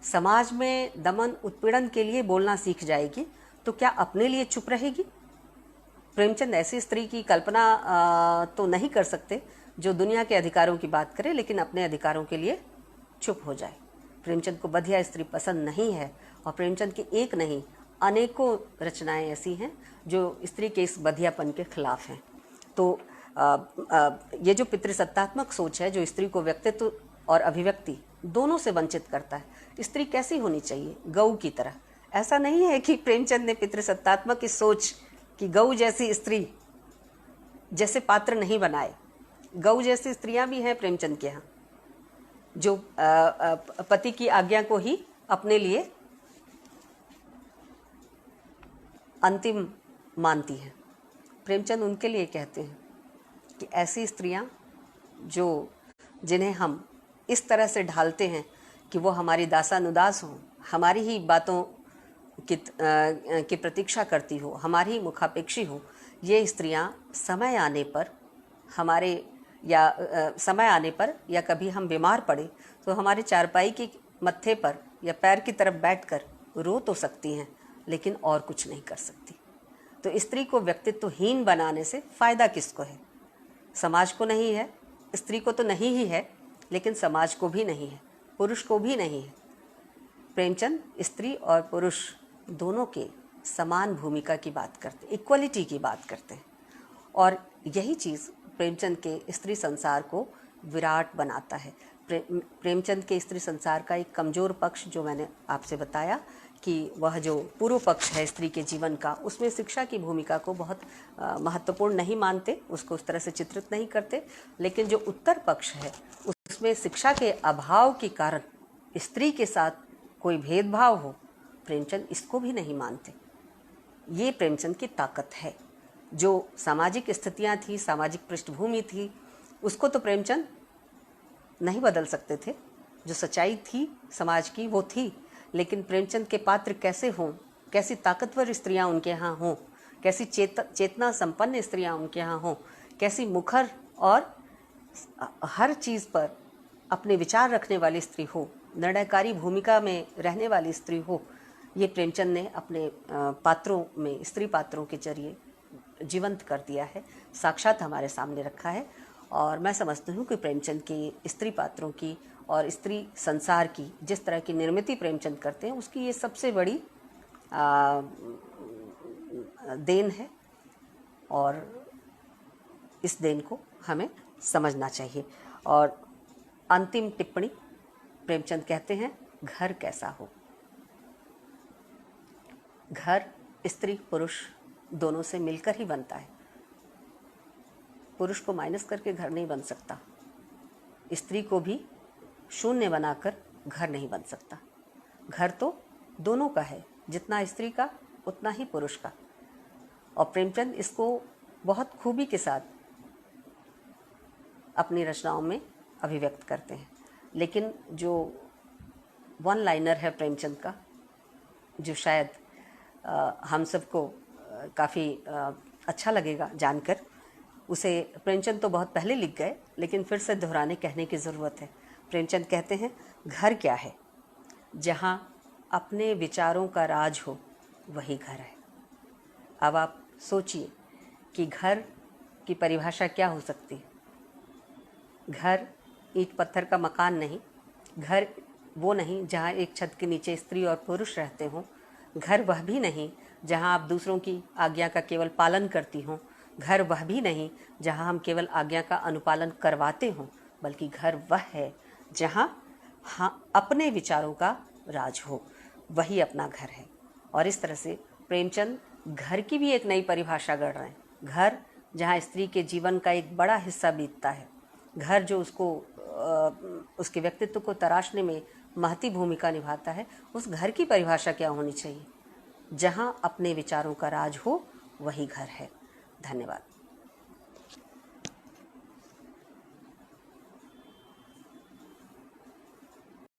समाज में दमन उत्पीड़न के लिए बोलना सीख जाएगी तो क्या अपने लिए चुप रहेगी? प्रेमचंद ऐसी स्त्री की कल्पना तो नहीं कर सकते जो दुनिया के अधिकारों की बात करे लेकिन अपने अधिकारों के लिए चुप हो जाए। प्रेमचंद को बधिया स्त्री पसंद नहीं है, और प्रेमचंद की एक नहीं अनेकों रचनाएं ऐसी हैं जो स्त्री के इस बधियापन के खिलाफ हैं। तो ये जो पितृसत्तात्मक सोच है जो स्त्री को व्यक्तित्व और अभिव्यक्ति दोनों से वंचित करता है। स्त्री कैसी होनी चाहिए? गऊ की तरह। ऐसा नहीं है कि प्रेमचंद ने पितृसत्तात्मक इस सोच कि गऊ जैसी स्त्री जैसे पात्र नहीं बनाए। गऊ जैसी स्त्रियां भी हैं प्रेमचंद के यहाँ, जो पति की आज्ञा को ही अपने लिए अंतिम मानती हैं। प्रेमचंद उनके लिए कहते हैं कि ऐसी स्त्रियां जिन्हें हम इस तरह से ढालते हैं कि वो हमारी दासानुदास हों, हमारी ही बातों की प्रतीक्षा करती हो, हमारी ही मुखापेक्षी हो, ये स्त्रियां समय आने पर या कभी हम बीमार पड़े तो हमारे चारपाई के मत्थे पर या पैर की तरफ बैठकर रो तो सकती हैं, लेकिन और कुछ नहीं कर सकती। तो स्त्री को व्यक्तित्वहीन बनाने से फ़ायदा किसको है? समाज को नहीं है, स्त्री को तो नहीं ही है, लेकिन समाज को भी नहीं है, पुरुष को भी नहीं है। प्रेमचंद स्त्री और पुरुष दोनों के समान भूमिका की बात करते, इक्वलिटी की बात करते हैं। और यही चीज़ प्रेमचंद के स्त्री संसार को विराट बनाता है। प्रेमचंद के स्त्री संसार का एक कमज़ोर पक्ष जो मैंने आपसे बताया कि वह जो पूर्व पक्ष है स्त्री के जीवन का, उसमें शिक्षा की भूमिका को बहुत महत्वपूर्ण नहीं मानते, उसको उस तरह से चित्रित नहीं करते। लेकिन जो उत्तर पक्ष है उसमें शिक्षा के अभाव के कारण स्त्री के साथ कोई भेदभाव हो, प्रेमचंद इसको भी नहीं मानते। ये प्रेमचंद की ताकत है। जो सामाजिक स्थितियां थी, सामाजिक पृष्ठभूमि थी, उसको तो प्रेमचंद नहीं बदल सकते थे। जो सच्चाई थी समाज की वो थी, लेकिन प्रेमचंद के पात्र कैसे हों, कैसी ताकतवर स्त्रियां उनके यहाँ हों, कैसी चेतना संपन्न स्त्रियां उनके यहाँ हों, कैसी मुखर और हर चीज़ पर अपने विचार रखने वाली स्त्री हो, निर्णयकारी भूमिका में रहने वाली स्त्री हो, ये प्रेमचंद ने अपने पात्रों में, स्त्री पात्रों के जरिए जीवंत कर दिया है, साक्षात हमारे सामने रखा है। और मैं समझती हूँ कि प्रेमचंद के स्त्री पात्रों की और स्त्री संसार की जिस तरह की निर्मिति प्रेमचंद करते हैं, उसकी ये सबसे बड़ी देन है और इस देन को हमें समझना चाहिए। और अंतिम टिप्पणी, प्रेमचंद कहते हैं घर कैसा हो। घर स्त्री पुरुष दोनों से मिलकर ही बनता है। पुरुष को माइनस करके घर नहीं बन सकता, स्त्री को भी शून्य बनाकर घर नहीं बन सकता। घर तो दोनों का है, जितना स्त्री का उतना ही पुरुष का। और प्रेमचंद इसको बहुत खूबी के साथ अपनी रचनाओं में अभिव्यक्त करते हैं। लेकिन जो वन लाइनर है प्रेमचंद का, जो शायद हम सबको काफ़ी अच्छा लगेगा जानकर, उसे प्रेमचंद तो बहुत पहले लिख गए, लेकिन फिर से दोहराने कहने की ज़रूरत है। प्रेमचंद कहते हैं घर क्या है, जहाँ अपने विचारों का राज हो वही घर है। अब आप सोचिए कि घर की परिभाषा क्या हो सकती है। घर ईंट पत्थर का मकान नहीं, घर वो नहीं जहाँ एक छत के नीचे स्त्री और पुरुष रहते हों, घर वह भी नहीं जहाँ आप दूसरों की आज्ञा का केवल पालन करती हों, घर वह भी नहीं जहाँ हम केवल आज्ञा का अनुपालन करवाते हों, बल्कि घर वह है जहाँ अपने विचारों का राज हो, वही अपना घर है। और इस तरह से प्रेमचंद घर की भी एक नई परिभाषा गढ़ रहे हैं। घर जहाँ स्त्री के जीवन का एक बड़ा हिस्सा बीतता है, घर जो उसको उसके व्यक्तित्व को तराशने में महती भूमिका निभाता है, उस घर की परिभाषा क्या होनी चाहिए। जहाँ अपने विचारों का राज हो वही घर है। धन्यवाद।